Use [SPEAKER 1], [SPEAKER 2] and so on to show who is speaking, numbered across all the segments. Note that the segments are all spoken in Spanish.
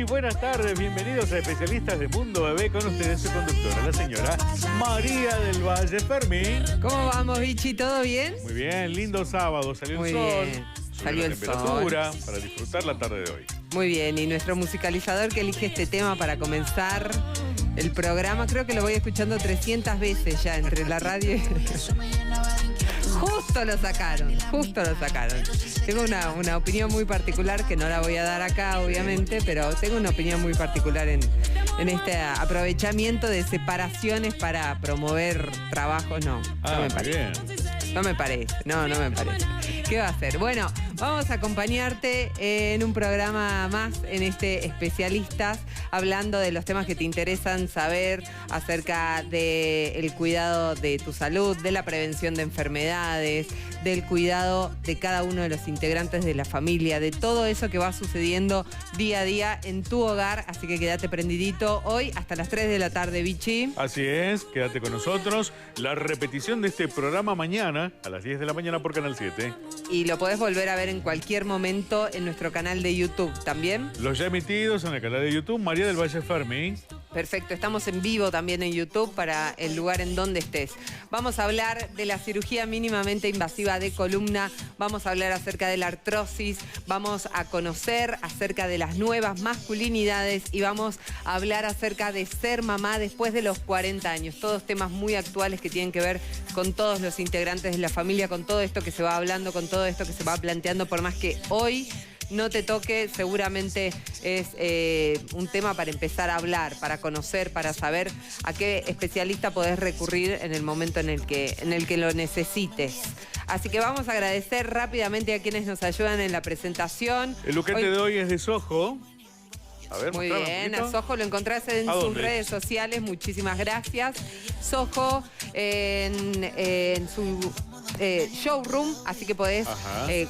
[SPEAKER 1] buenas tardes, bienvenidos a Especialistas de Mundo Bebé. Con ustedes su conductora, la señora María del Valle Fermín.
[SPEAKER 2] ¿Cómo vamos, Vichy? ¿Todo bien?
[SPEAKER 1] Muy bien, lindo sábado, salió
[SPEAKER 2] Muy
[SPEAKER 1] el sol.
[SPEAKER 2] bien.
[SPEAKER 1] Subió
[SPEAKER 2] Salió
[SPEAKER 1] la
[SPEAKER 2] el
[SPEAKER 1] temperatura para disfrutar la tarde de hoy.
[SPEAKER 2] Muy bien, y nuestro musicalizador que elige este tema para comenzar el programa, creo que lo voy escuchando 300 veces ya entre la radio y... Justo lo sacaron. Tengo una opinión muy particular que no la voy a dar acá, obviamente, pero tengo una opinión muy particular en este aprovechamiento de separaciones para promover trabajos. No me parece.
[SPEAKER 1] Bien.
[SPEAKER 2] No me parece. ¿Qué va a hacer? Bueno, vamos a acompañarte en un programa más en este Especialistas, hablando de los temas que te interesan saber acerca del cuidado de tu salud, de la prevención de enfermedades, del cuidado de cada uno de los integrantes de la familia, de todo eso que va sucediendo día a día en tu hogar. Así que quédate prendidito hoy hasta las 3 de la tarde, Vichy.
[SPEAKER 1] Así es, quédate con nosotros. La repetición de este programa mañana a las 10 de la mañana por Canal 7.
[SPEAKER 2] Y lo podés volver a ver en cualquier momento en nuestro canal de YouTube también.
[SPEAKER 1] Los ya emitidos en el canal de YouTube, María del Valle Fermín.
[SPEAKER 2] Perfecto, estamos en vivo también en YouTube para el lugar en donde estés. Vamos a hablar de la cirugía mínimamente invasiva de columna, vamos a hablar acerca de la artrosis, vamos a conocer acerca de las nuevas masculinidades y vamos a hablar acerca de ser mamá después de los 40 años. Todos temas muy actuales que tienen que ver con todos los integrantes de la familia, con todo esto que se va hablando, con todo esto que se va planteando, por más que hoy no te toque, seguramente es un tema para empezar a hablar, para conocer, para saber a qué especialista podés recurrir en el momento en el que lo necesites. Así que vamos a agradecer rápidamente a quienes nos ayudan en la presentación.
[SPEAKER 1] El luquete de hoy es de Soho. A ver,
[SPEAKER 2] muy bien, a Soho lo encontrás en sus redes sociales, muchísimas gracias. Soho en su showroom, así que podés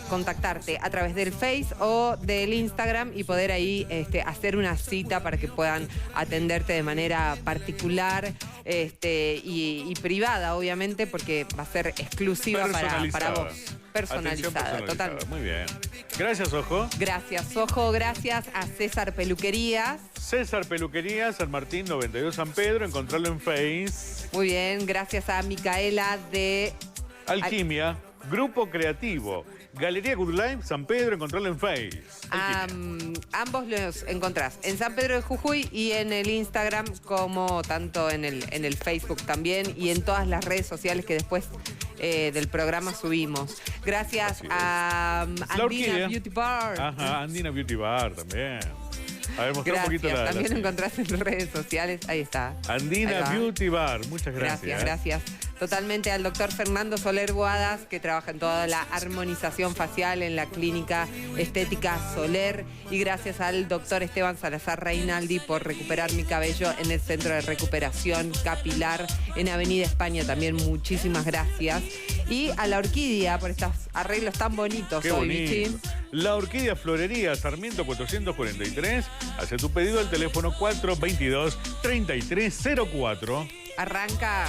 [SPEAKER 2] contactarte a través del Face o del Instagram y poder ahí hacer una cita para que puedan atenderte de manera particular y privada, obviamente, porque va a ser exclusiva para vos. Personalizada, totalmente.
[SPEAKER 1] Muy bien. Gracias, Soho.
[SPEAKER 2] Gracias, Soho. Gracias a César Peluquerías.
[SPEAKER 1] César Peluquerías, San Martín 92 San Pedro, encontrarlo en Face.
[SPEAKER 2] Muy bien, gracias a Micaela de
[SPEAKER 1] Alquimia, Grupo Creativo, Galería Good Life, San Pedro, encontrarlo en Face.
[SPEAKER 2] Ambos los encontrás en San Pedro de Jujuy y en el Instagram, como tanto en el Facebook también y en todas las redes sociales que después del programa subimos. Gracias a Andina Beauty Bar.
[SPEAKER 1] Ajá, Andina Beauty Bar también. A ver, mostrar un poquito la...
[SPEAKER 2] También lo encontrás en redes sociales. Ahí está.
[SPEAKER 1] Andina Beauty Bar. Muchas gracias.
[SPEAKER 2] Gracias. Totalmente al doctor Fernando Soler Boadas, que trabaja en toda la armonización facial en la clínica estética Soler. Y gracias al doctor Esteban Salazar Reinaldi por recuperar mi cabello en el Centro de Recuperación Capilar en Avenida España. También muchísimas gracias. Y a La Orquídea por estos arreglos tan bonitos.
[SPEAKER 1] Qué bonito. La Orquídea Florería, Sarmiento 443. Hace tu pedido al teléfono 422-3304. Arrancan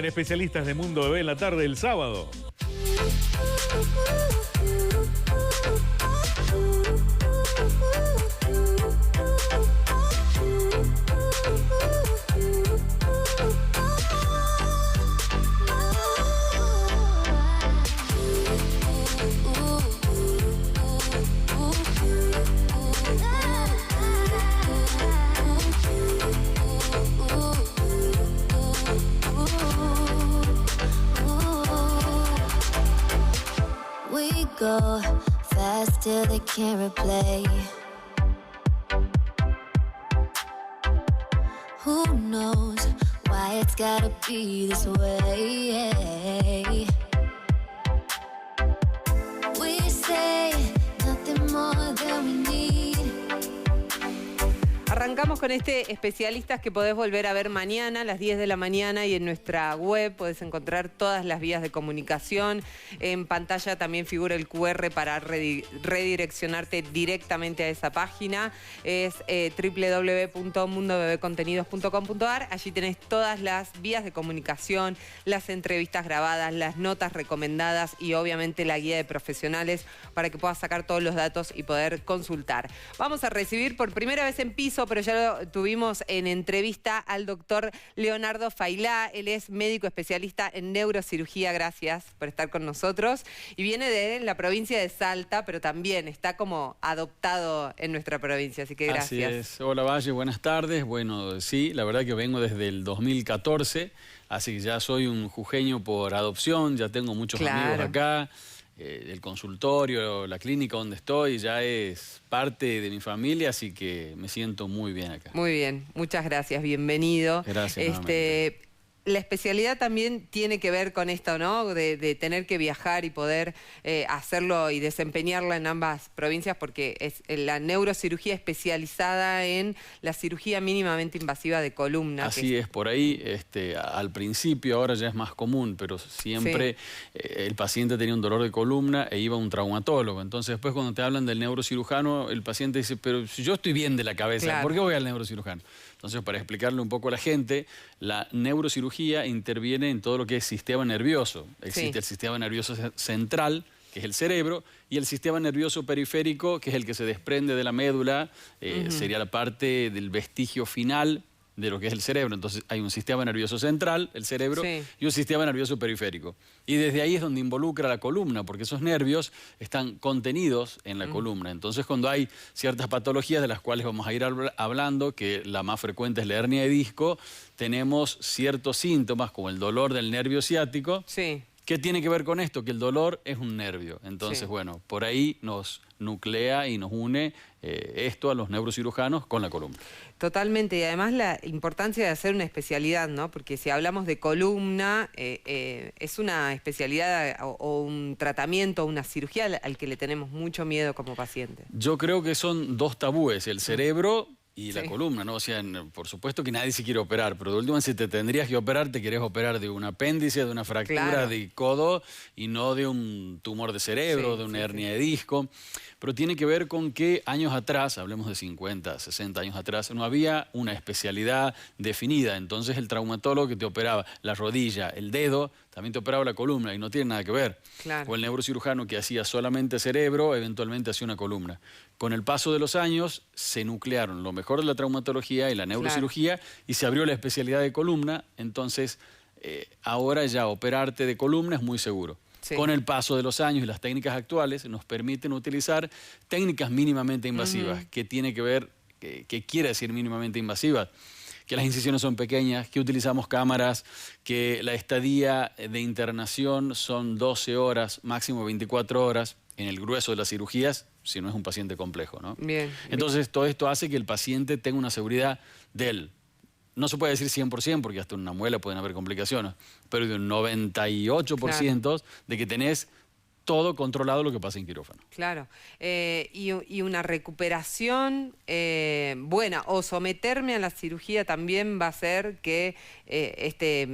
[SPEAKER 1] Especialistas de Mundo Bebé en la tarde del sábado.
[SPEAKER 3] Go fast till they can't replay. Who knows why it's gotta be this way? We say nothing more than we need.
[SPEAKER 2] Arrancamos con este especialistas que podés volver a ver mañana a las 10 de la mañana y en nuestra web podés encontrar todas las vías de comunicación. En pantalla también figura el QR para redireccionarte directamente a esa página. Es www.mundobebecontenidos.com.ar. Allí tenés todas las vías de comunicación, las entrevistas grabadas, las notas recomendadas y obviamente la guía de profesionales para que puedas sacar todos los datos y poder consultar. Vamos a recibir por primera vez en piso, pero ya lo tuvimos en entrevista, al doctor Leonardo Failá. Él es médico especialista en neurocirugía. Gracias por estar con nosotros. Y viene de la provincia de Salta, pero también está como adoptado en nuestra provincia, así que gracias.
[SPEAKER 4] Así es. Hola Valle, buenas tardes. Bueno, sí, la verdad que vengo desde el 2014, así que ya soy un jujeño por adopción, ya tengo muchos amigos acá. El consultorio, la clínica donde estoy ya es parte de mi familia, así que me siento muy bien acá.
[SPEAKER 2] Muy bien, muchas gracias, bienvenido.
[SPEAKER 4] Gracias.
[SPEAKER 2] La especialidad también tiene que ver con esto, ¿no? De tener que viajar y poder hacerlo y desempeñarla en ambas provincias, porque es la neurocirugía especializada en la cirugía mínimamente invasiva de columna.
[SPEAKER 4] Así es, por ahí al principio, ahora ya es más común, pero siempre el paciente tenía un dolor de columna e iba a un traumatólogo. Entonces después cuando te hablan del neurocirujano, el paciente dice, pero si yo estoy bien de la cabeza, ¿por qué voy al neurocirujano? Entonces, para explicarle un poco a la gente, la neurocirugía interviene en todo lo que es sistema nervioso. Existe el sistema nervioso central, que es el cerebro, y el sistema nervioso periférico, que es el que se desprende de la médula, sería la parte del vestigio final de lo que es el cerebro. Entonces hay un sistema nervioso central, el cerebro, y un sistema nervioso periférico. Y desde ahí es donde involucra la columna, porque esos nervios están contenidos en la columna. Entonces cuando hay ciertas patologías de las cuales vamos a ir hablando, que la más frecuente es la hernia de disco, tenemos ciertos síntomas como el dolor del nervio ciático. ¿Qué tiene que ver con esto? Que el dolor es un nervio. Entonces, bueno, por ahí nos nuclea y nos une esto a los neurocirujanos con la columna.
[SPEAKER 2] Totalmente, y además la importancia de hacer una especialidad, ¿no? Porque si hablamos de columna, es una especialidad o un tratamiento, una cirugía al que le tenemos mucho miedo como paciente.
[SPEAKER 4] Yo creo que son dos tabúes, el cerebro y la columna, ¿no? O sea, por supuesto que nadie se quiere operar, pero de última, si te tendrías que operar, te querés operar de un apéndice, de una fractura de codo y no de un tumor de cerebro, de una hernia de disco. Pero tiene que ver con que años atrás, hablemos de 50, 60 años atrás, no había una especialidad definida. Entonces el traumatólogo que te operaba la rodilla, el dedo, también te operaba la columna y no tiene nada que ver. O el neurocirujano que hacía solamente cerebro, eventualmente hacía una columna. Con el paso de los años se nuclearon lo mejor de la traumatología y la neurocirugía y se abrió la especialidad de columna. Entonces ahora ya operarte de columna es muy seguro. Con el paso de los años y las técnicas actuales nos permiten utilizar técnicas mínimamente invasivas. ¿Qué tiene que ver, qué quiere decir mínimamente invasivas? Que las incisiones son pequeñas, que utilizamos cámaras, que la estadía de internación son 12 horas, máximo 24 horas en el grueso de las cirugías, si no es un paciente complejo, ¿no? Entonces todo esto hace que el paciente tenga una seguridad de él. No se puede decir 100% porque hasta en una muela pueden haber complicaciones, pero de un 98% de que tenés todo controlado lo que pasa en quirófano.
[SPEAKER 2] Y una recuperación buena o someterme a la cirugía también va a hacer que este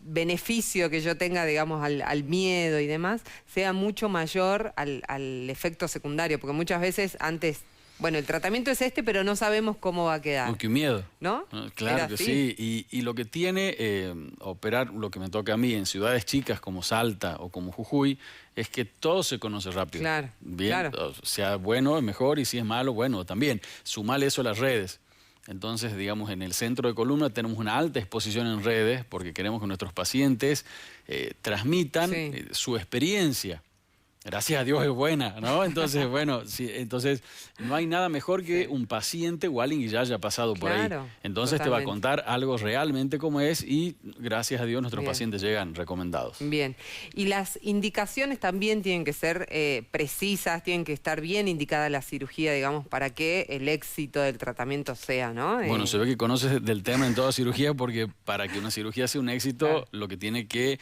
[SPEAKER 2] beneficio que yo tenga, digamos, al miedo y demás, sea mucho mayor al efecto secundario, porque muchas veces antes... Bueno, el tratamiento es pero no sabemos cómo va a quedar.
[SPEAKER 4] ¡Qué miedo!
[SPEAKER 2] ¿No?
[SPEAKER 4] Claro que sí. Y lo que tiene operar, lo que me toca a mí en ciudades chicas como Salta o como Jujuy, es que todo se conoce rápido. Bien, sea bueno, es mejor, y si es malo, bueno, también. Sumale eso a las redes. Entonces, digamos, en el centro de columna tenemos una alta exposición en redes porque queremos que nuestros pacientes transmitan su experiencia. Gracias a Dios es buena, ¿no? Entonces, bueno, entonces no hay nada mejor que un paciente o alguien que ya haya pasado por ahí. Entonces te va a contar algo realmente como es y gracias a Dios nuestros pacientes llegan recomendados.
[SPEAKER 2] Bien. Y las indicaciones también tienen que ser precisas, tienen que estar bien indicada la cirugía, digamos, para que el éxito del tratamiento sea, ¿no?
[SPEAKER 4] Bueno, se ve que conoces del tema en toda cirugía porque para que una cirugía sea un éxito, lo que tiene que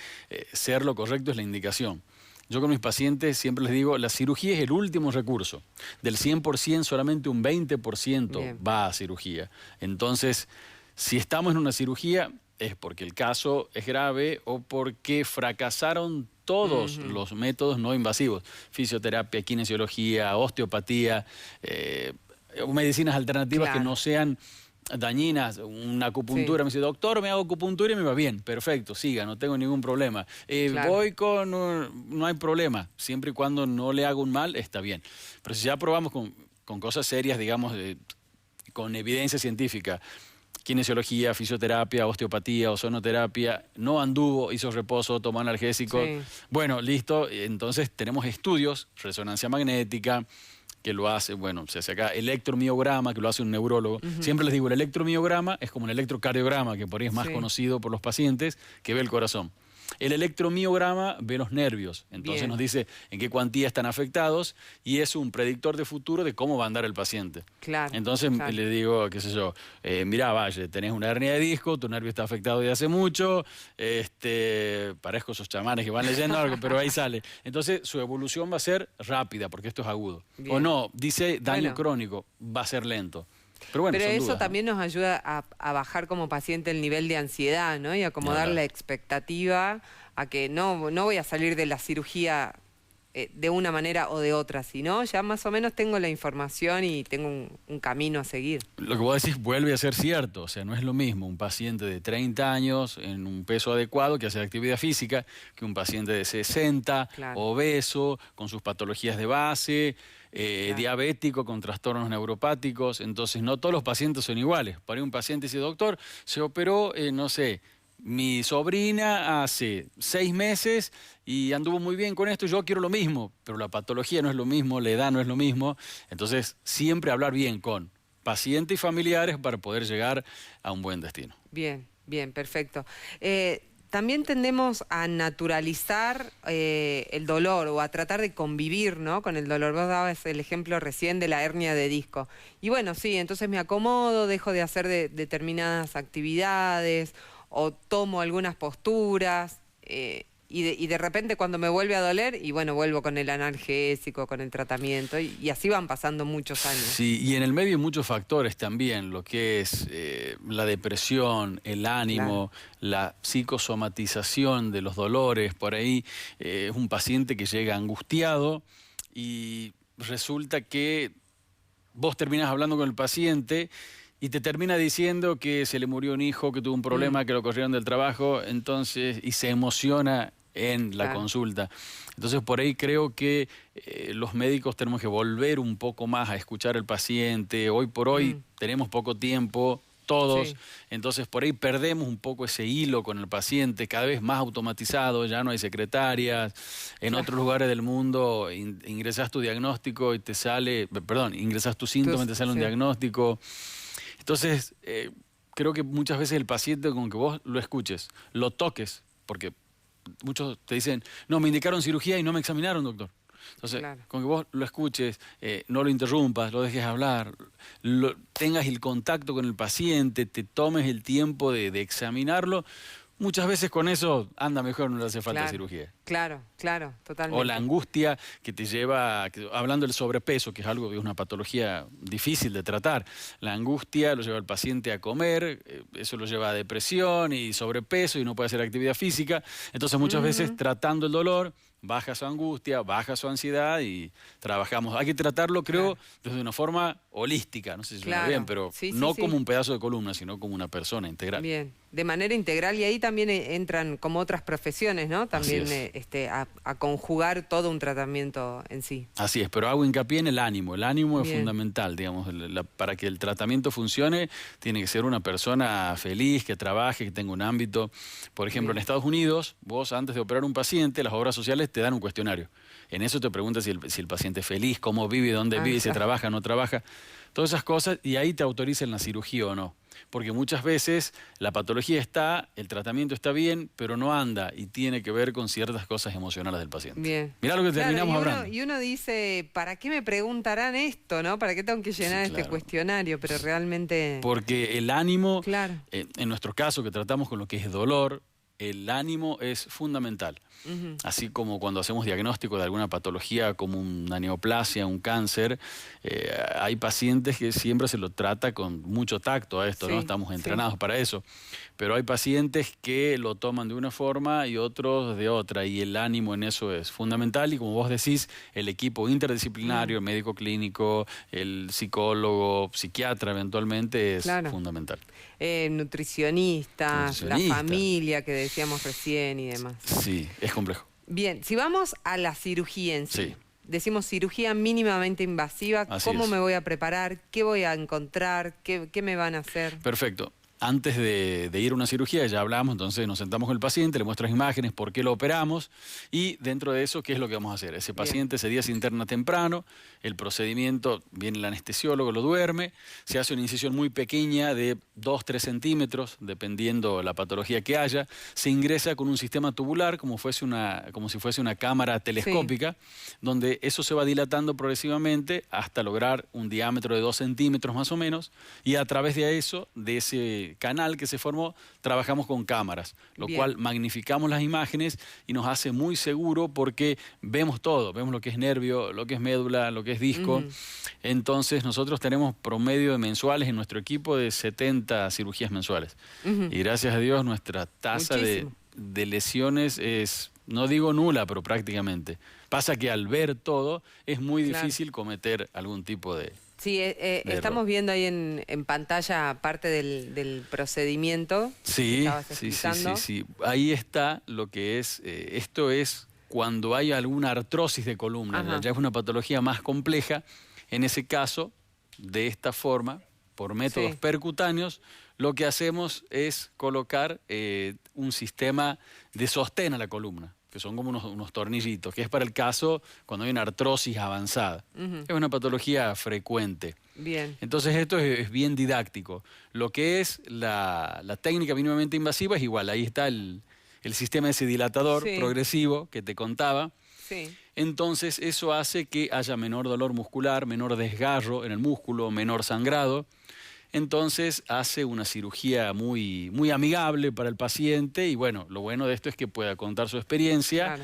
[SPEAKER 4] ser lo correcto es la indicación. yo con mis pacientes siempre les digo, la cirugía es el último recurso. Del 100%, solamente un 20%
[SPEAKER 2] Bien.
[SPEAKER 4] va a cirugía. Entonces, si estamos en una cirugía, es porque el caso es grave o porque fracasaron todos los métodos no invasivos. Fisioterapia, kinesiología, osteopatía, medicinas alternativas que no sean dañinas, una acupuntura. Me dice, doctor, me hago acupuntura y me va bien. Perfecto, siga, no tengo ningún problema. Voy con... no hay problema. Siempre y cuando no le hago un mal, está bien. Pero si ya probamos con cosas serias, digamos, con evidencia científica, kinesiología, fisioterapia, osteopatía, ozonoterapia, no anduvo, hizo reposo, tomó analgésicos. Bueno, listo. Entonces tenemos estudios, resonancia magnética, que lo hace, bueno, se hace acá electromiograma, que lo hace un neurólogo. Siempre les digo, el electromiograma es como un electrocardiograma, que por ahí es más conocido por los pacientes, que ve el corazón. El electromiograma ve los nervios, entonces nos dice en qué cuantía están afectados y es un predictor de futuro de cómo va a andar el paciente. Entonces le digo, qué sé yo, mirá, Valle, tenés una hernia de disco, tu nervio está afectado desde hace mucho, parezco esos chamanes que van leyendo algo, pero ahí sale. Entonces su evolución va a ser rápida, porque esto es agudo. O no, dice daño crónico, va a ser lento. Pero bueno,
[SPEAKER 2] eso
[SPEAKER 4] dudas,
[SPEAKER 2] también nos ayuda a bajar como paciente el nivel de ansiedad, ¿no? Y acomodar la expectativa a que no voy a salir de la cirugía de una manera o de otra, sino ya más o menos tengo la información y tengo un camino a seguir.
[SPEAKER 4] Lo que vos decís vuelve a ser cierto, o sea, no es lo mismo un paciente de 30 años en un peso adecuado que hace actividad física que un paciente de 60, obeso, con sus patologías de base, diabético, con trastornos neuropáticos. Entonces no todos los pacientes son iguales. Para un paciente dice, doctor, se operó, no sé, mi sobrina hace 6 meses y anduvo muy bien con esto, yo quiero lo mismo, pero la patología no es lo mismo, la edad no es lo mismo. Entonces siempre hablar bien con pacientes y familiares para poder llegar a un buen destino.
[SPEAKER 2] Bien, bien, perfecto. También tendemos a naturalizar el dolor o a tratar de convivir, ¿no?, con el dolor. Vos dabas el ejemplo recién de la hernia de disco. Y bueno, sí, entonces me acomodo, dejo de hacer determinadas actividades o tomo algunas posturas y de repente cuando me vuelve a doler, y bueno, vuelvo con el analgésico, con el tratamiento y así van pasando muchos años.
[SPEAKER 4] Sí, y en el medio hay muchos factores también, lo que es la depresión, el ánimo, la psicosomatización de los dolores. Por ahí es un paciente que llega angustiado y resulta que vos terminás hablando con el paciente y te termina diciendo que se le murió un hijo, que tuvo un problema, que lo corrieron del trabajo, entonces, y se emociona en la consulta. Entonces, por ahí creo que los médicos tenemos que volver un poco más a escuchar al paciente. Hoy por hoy tenemos poco tiempo, todos, entonces por ahí perdemos un poco ese hilo con el paciente, cada vez más automatizado, ya no hay secretarias. En otros lugares del mundo ingresás tu diagnóstico y te sale, ingresás tu síntoma y te sale un diagnóstico. Entonces, creo que muchas veces el paciente, con que vos lo escuches, lo toques, porque muchos te dicen, no, me indicaron cirugía y no me examinaron, doctor. Entonces, con que vos lo escuches, no lo interrumpas, lo dejes hablar, tengas el contacto con el paciente, te tomes el tiempo de examinarlo, muchas veces con eso anda mejor, no le hace falta cirugía.
[SPEAKER 2] Claro, totalmente.
[SPEAKER 4] O la angustia que te lleva, hablando del sobrepeso, que es algo que es una patología difícil de tratar. La angustia lo lleva al paciente a comer, eso lo lleva a depresión y sobrepeso y no puede hacer actividad física. Entonces muchas veces tratando el dolor, baja su angustia, baja su ansiedad y trabajamos. Hay que tratarlo, creo, desde una forma holística, no sé si suena bien, pero no como un pedazo de columna, sino como una persona integral.
[SPEAKER 2] Bien, de manera integral, y ahí también entran como otras profesiones, ¿no? También a conjugar todo un tratamiento en sí.
[SPEAKER 4] Así es, pero hago hincapié en el ánimo. El ánimo es fundamental, digamos, para que el tratamiento funcione, tiene que ser una persona feliz, que trabaje, que tenga un ámbito. Por ejemplo, en Estados Unidos, vos antes de operar un paciente, las obras sociales te dan un cuestionario. En eso te preguntas si el paciente es feliz, cómo vive, dónde vive, si trabaja, no trabaja, todas esas cosas, y ahí te autorizan la cirugía o no. Porque muchas veces la patología está, el tratamiento está bien, pero no anda y tiene que ver con ciertas cosas emocionales del paciente.
[SPEAKER 2] Bien.
[SPEAKER 4] Mirá lo que terminamos hablando.
[SPEAKER 2] Y uno dice, ¿para qué me preguntarán esto, no? ¿Para qué tengo que llenar este cuestionario? Pero realmente...
[SPEAKER 4] Porque el ánimo, en nuestro caso que tratamos con lo que es dolor, el ánimo es fundamental. Así como cuando hacemos diagnóstico de alguna patología como una neoplasia, un cáncer, hay pacientes que siempre se lo trata con mucho tacto a esto, ¿no? Estamos entrenados para eso. Pero hay pacientes que lo toman de una forma y otros de otra, y el ánimo en eso es fundamental. Y como vos decís, el equipo interdisciplinario, el médico clínico, el psicólogo, psiquiatra eventualmente es fundamental.
[SPEAKER 2] Nutricionistas, la familia que decíamos recién y demás.
[SPEAKER 4] Sí, es complejo.
[SPEAKER 2] Bien, si vamos a la cirugía en sí. Decimos cirugía mínimamente invasiva, ¿cómo me voy a preparar? ¿Qué voy a encontrar? ¿Qué me van a hacer?
[SPEAKER 4] Perfecto. Antes de ir a una cirugía, ya hablamos, entonces nos sentamos con el paciente, le muestras imágenes, por qué lo operamos, y dentro de eso, ¿qué es lo que vamos a hacer? Ese paciente ese día se interna temprano, el procedimiento, viene el anestesiólogo, lo duerme, se hace una incisión muy pequeña de 2-3 centímetros, dependiendo la patología que haya, se ingresa con un sistema tubular, como si fuese una cámara telescópica, donde eso se va dilatando progresivamente hasta lograr un diámetro de 2 centímetros más o menos, y a través de eso, de ese canal que se formó, trabajamos con cámaras, lo cual magnificamos las imágenes y nos hace muy seguro porque vemos todo, vemos lo que es nervio, lo que es médula, lo que es disco. Entonces nosotros tenemos promedio de mensuales en nuestro equipo de 70 cirugías mensuales. Y gracias a Dios nuestra tasa de lesiones es, no digo nula, pero prácticamente. Pasa que al ver todo es muy difícil cometer algún tipo de...
[SPEAKER 2] Sí, estamos viendo ahí en pantalla parte del procedimiento.
[SPEAKER 4] Sí. Ahí está lo que es, esto es cuando hay alguna artrosis de columna, ya es una patología más compleja. En ese caso, de esta forma, por métodos percutáneos, lo que hacemos es colocar un sistema de sostén a la columna, que son como unos tornillitos, que es para el caso cuando hay una artrosis avanzada. Es una patología frecuente. Entonces esto es bien didáctico. Lo que es la técnica mínimamente invasiva es igual. Ahí está el sistema ese dilatador progresivo que te contaba. Entonces eso hace que haya menor dolor muscular, menor desgarro en el músculo, menor sangrado. Entonces hace una cirugía muy, muy amigable para el paciente y bueno, lo bueno de esto es que pueda contar su experiencia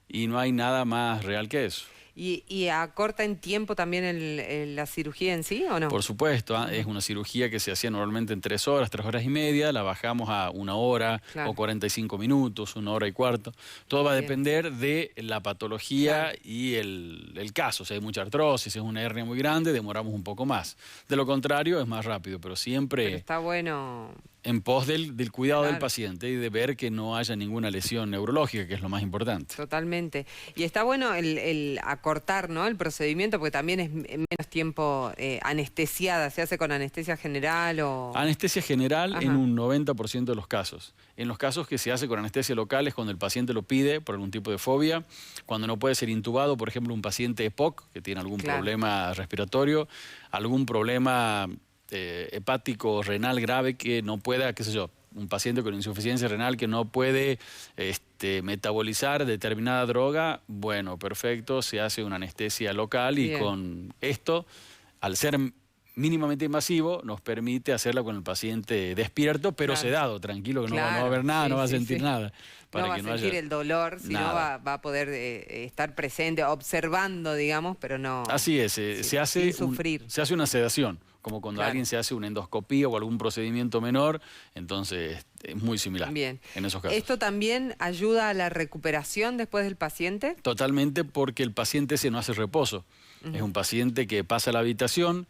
[SPEAKER 4] y no hay nada más real que eso.
[SPEAKER 2] ¿Y acorta en tiempo también la cirugía en sí o no?
[SPEAKER 4] Por supuesto, es una cirugía que se hacía normalmente en 3 horas, 3 horas y media, la bajamos a 1 hora o 45 minutos, 1 hora y cuarto. Todo va a depender de la patología y el caso. Si hay mucha artrosis, si es una hernia muy grande, demoramos un poco más. De lo contrario, es más rápido, pero siempre...
[SPEAKER 2] Pero está bueno...
[SPEAKER 4] En pos del cuidado del paciente y de ver que no haya ninguna lesión neurológica, que es lo más importante.
[SPEAKER 2] Totalmente. Y está bueno el acortar, ¿no?, el procedimiento, porque también es menos tiempo anestesiada. ¿Se hace con anestesia general o...?
[SPEAKER 4] Anestesia general en un 90% de los casos. En los casos que se hace con anestesia local es cuando el paciente lo pide por algún tipo de fobia, cuando no puede ser intubado, por ejemplo, un paciente EPOC, que tiene algún problema respiratorio, algún problema... hepático renal grave que no pueda, qué sé yo, un paciente con insuficiencia renal que no puede metabolizar determinada droga, bueno, perfecto, se hace una anestesia local y con esto, al ser mínimamente invasivo, nos permite hacerla con el paciente despierto, pero sedado, tranquilo, que no va a haber nada, no va a sentir nada.
[SPEAKER 2] Para no va a sentir el dolor, sino va a poder estar presente, observando, digamos, pero no...
[SPEAKER 4] Así es, se hace
[SPEAKER 2] sufrir.
[SPEAKER 4] Se hace una sedación, como cuando alguien se hace una endoscopía o algún procedimiento menor, entonces es muy similar en esos casos.
[SPEAKER 2] ¿Esto también ayuda a la recuperación después del paciente?
[SPEAKER 4] Totalmente, porque el paciente ese no hace reposo. Es un paciente que pasa a la habitación,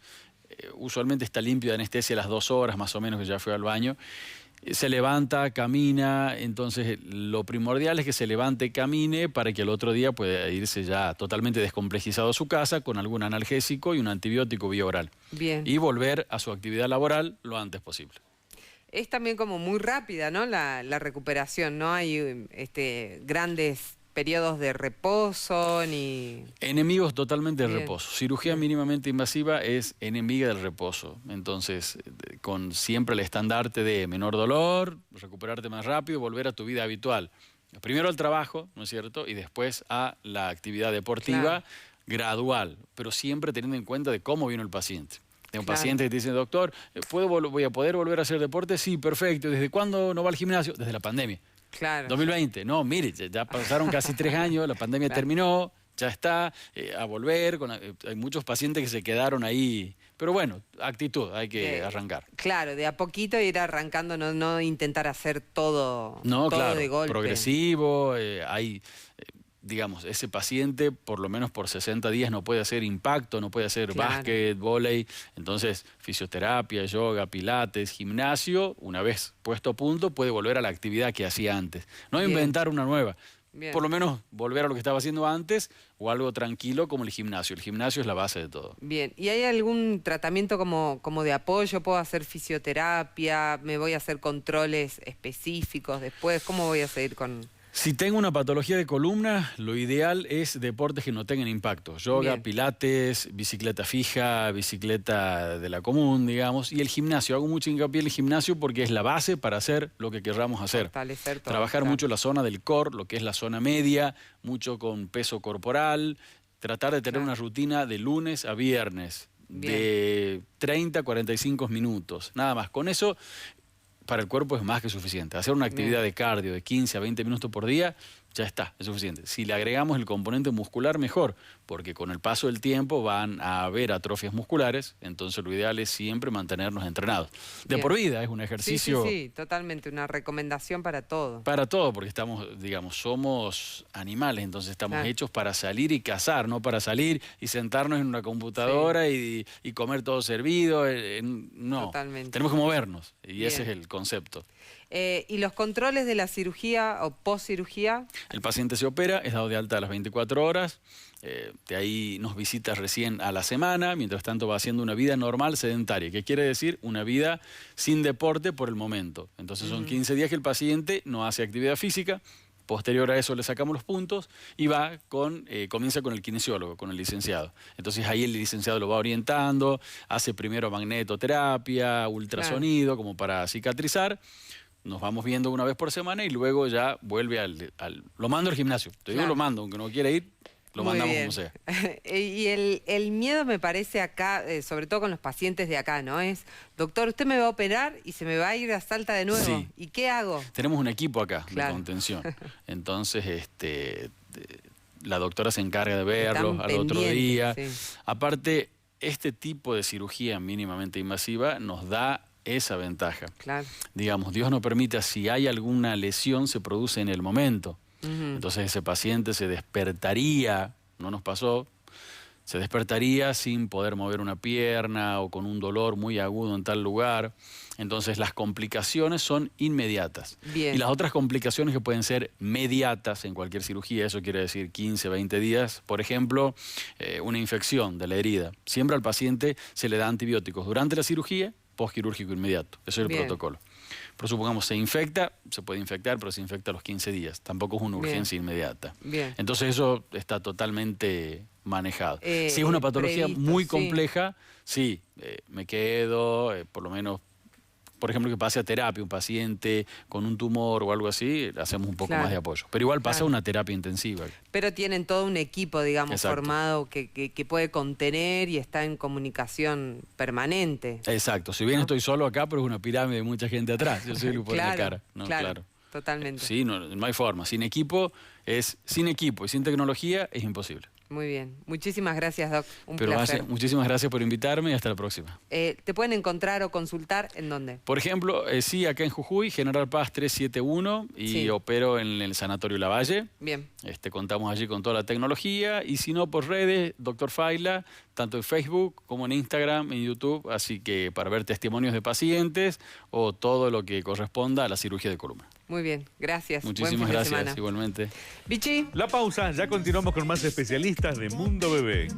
[SPEAKER 4] usualmente está limpio de anestesia a las 2 horas más o menos que ya fue al baño, se levanta, camina, entonces lo primordial es que se levante y camine para que al otro día pueda irse ya totalmente descomplejizado a su casa con algún analgésico y un antibiótico vía oral. Y volver a su actividad laboral lo antes posible.
[SPEAKER 2] Es también como muy rápida, ¿no?, la recuperación, no hay grandes periodos de reposo ni...
[SPEAKER 4] Enemigos totalmente del reposo. Cirugía mínimamente invasiva es enemiga del reposo. Entonces, con siempre el estandarte de menor dolor, recuperarte más rápido, volver a tu vida habitual. Primero al trabajo, ¿no es cierto? Y después a la actividad deportiva gradual, pero siempre teniendo en cuenta de cómo vino el paciente. Tengo pacientes que te dicen, doctor, ¿voy a poder volver a hacer deporte? Sí, perfecto. ¿Desde cuándo no va al gimnasio? Desde la pandemia.
[SPEAKER 2] Claro.
[SPEAKER 4] 2020, no, mire, ya pasaron casi 3 años, la pandemia terminó, ya está, a volver, hay muchos pacientes que se quedaron ahí, pero bueno, actitud, hay que arrancar.
[SPEAKER 2] Claro, de a poquito ir arrancando, no intentar hacer todo,
[SPEAKER 4] No,
[SPEAKER 2] todo
[SPEAKER 4] claro,
[SPEAKER 2] de golpe.
[SPEAKER 4] progresivo, digamos, ese paciente por lo menos por 60 días no puede hacer impacto, no puede hacer básquet, vóley, entonces fisioterapia, yoga, pilates, gimnasio, una vez puesto a punto puede volver a la actividad que hacía antes, no inventar una nueva.
[SPEAKER 2] Bien.
[SPEAKER 4] Por lo menos volver a lo que estaba haciendo antes o algo tranquilo como el gimnasio. El gimnasio es la base de todo.
[SPEAKER 2] Bien, ¿y hay algún tratamiento como de apoyo? ¿Puedo hacer fisioterapia? ¿Me voy a hacer controles específicos después? ¿Cómo voy a seguir con...?
[SPEAKER 4] Si tengo una patología de columna, lo ideal es deportes que no tengan impacto. Yoga, pilates, bicicleta fija, bicicleta de la común, digamos. Y el gimnasio. Hago mucho hincapié en el gimnasio porque es la base para hacer lo que querramos hacer.
[SPEAKER 2] Fortalecer todo,
[SPEAKER 4] trabajar mucho la zona del core, lo que es la zona media, mucho con peso corporal. Tratar de tener una rutina de lunes a viernes, de 30 a 45 minutos. Nada más. Con eso... para el cuerpo es más que suficiente. Hacer una actividad de cardio de 15 a 20 minutos por día, ya está, es suficiente. Si le agregamos el componente muscular, mejor, porque con el paso del tiempo van a haber atrofias musculares, entonces lo ideal es siempre mantenernos entrenados. De por vida, es un ejercicio...
[SPEAKER 2] Sí, totalmente, una recomendación para todo.
[SPEAKER 4] Para todo, porque estamos, digamos, somos animales, entonces estamos hechos para salir y cazar, no para salir y sentarnos en una computadora y comer todo servido. No,
[SPEAKER 2] totalmente.
[SPEAKER 4] Tenemos que movernos, y ese es el concepto.
[SPEAKER 2] ¿Y los controles de la cirugía o post-cirugía?
[SPEAKER 4] El paciente se opera, es dado de alta a las 24 horas, de ahí nos visita recién a la semana, mientras tanto va haciendo una vida normal sedentaria, que quiere decir una vida sin deporte por el momento. Entonces son 15 días que el paciente no hace actividad física, posterior a eso le sacamos los puntos y comienza con el kinesiólogo, con el licenciado. Entonces ahí el licenciado lo va orientando, hace primero magnetoterapia, ultrasonido, como para cicatrizar. Nos vamos viendo una vez por semana y luego ya vuelve lo mando al gimnasio. Te digo lo mando, aunque no quiera ir, lo mandamos como sea.
[SPEAKER 2] Y el miedo me parece acá, sobre todo con los pacientes de acá, ¿no? Es, doctor, usted me va a operar y se me va a ir a Salta de nuevo.
[SPEAKER 4] Sí.
[SPEAKER 2] ¿Y qué hago?
[SPEAKER 4] Tenemos un equipo acá de contención. Entonces, la doctora se encarga de verlo al otro día. Sí. Aparte, este tipo de cirugía mínimamente invasiva nos da esa ventaja. Claro. Digamos, Dios no permita, si hay alguna lesión, se produce en el momento. Entonces ese paciente se despertaría, no nos pasó, se despertaría sin poder mover una pierna o con un dolor muy agudo en tal lugar. Entonces las complicaciones son inmediatas. Bien. Y las otras complicaciones que pueden ser mediatas en cualquier cirugía, eso quiere decir 15, 20 días, por ejemplo, una infección de la herida. Siempre al paciente se le da antibióticos durante la cirugía, postquirúrgico inmediato. Eso es el protocolo. Pero supongamos, se infecta, se puede infectar, pero se infecta a los 15 días. Tampoco es una urgencia inmediata. Entonces eso está totalmente manejado. Si es una patología muy compleja, sí, me quedo, por lo menos, por ejemplo, que pase a terapia un paciente con un tumor o algo así, hacemos un poco más de apoyo. Pero igual pasa una terapia intensiva.
[SPEAKER 2] Pero tienen todo un equipo, digamos, formado que puede contener y está en comunicación permanente.
[SPEAKER 4] Exacto. Si bien estoy solo acá, pero es una pirámide de mucha gente atrás. Yo soy el por la cara. ¿No?
[SPEAKER 2] Claro, totalmente.
[SPEAKER 4] Sí, no hay forma. Sin equipo y sin tecnología es imposible.
[SPEAKER 2] Muy bien. Muchísimas gracias, Doc. Un placer.
[SPEAKER 4] Muchísimas gracias por invitarme y hasta la próxima.
[SPEAKER 2] ¿Te pueden encontrar o consultar en dónde?
[SPEAKER 4] Por ejemplo, sí, acá en Jujuy, General Paz 371, y opero en el Sanatorio Lavalle.
[SPEAKER 2] Bien.
[SPEAKER 4] Contamos allí con toda la tecnología, y si no, por redes, Dr. Faila, tanto en Facebook como en Instagram, en YouTube, así que para ver testimonios de pacientes o todo lo que corresponda a la cirugía de columna.
[SPEAKER 2] Muy bien, gracias.
[SPEAKER 4] Muchísimas gracias, igualmente.
[SPEAKER 2] Vichy.
[SPEAKER 1] La pausa, ya continuamos con más especialistas de Mundo Bebé.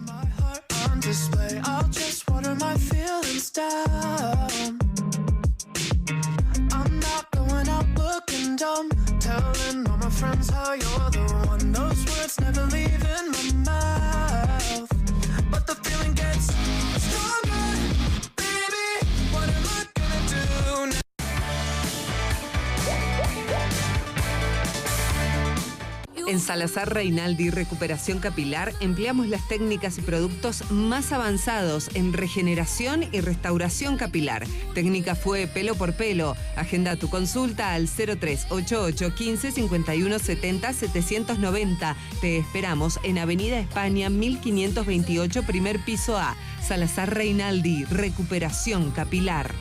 [SPEAKER 2] En Salazar Reinaldi Recuperación Capilar empleamos las técnicas y productos más avanzados en regeneración y restauración capilar. Técnica fue pelo por pelo. Agenda tu consulta al 0388 15 51 70 790. Te esperamos en Avenida España 1528, primer piso A. Salazar Reinaldi Recuperación Capilar.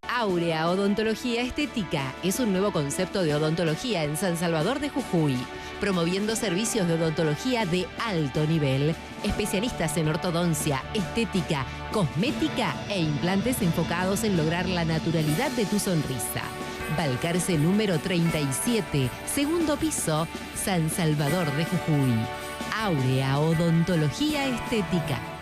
[SPEAKER 5] Áurea Odontología Estética es un nuevo concepto de odontología en San Salvador de Jujuy, promoviendo servicios de odontología de alto nivel, especialistas en ortodoncia, estética, cosmética e implantes enfocados en lograr la naturalidad de tu sonrisa. Balcarce número 37, segundo piso, San Salvador de Jujuy. Áurea Odontología Estética.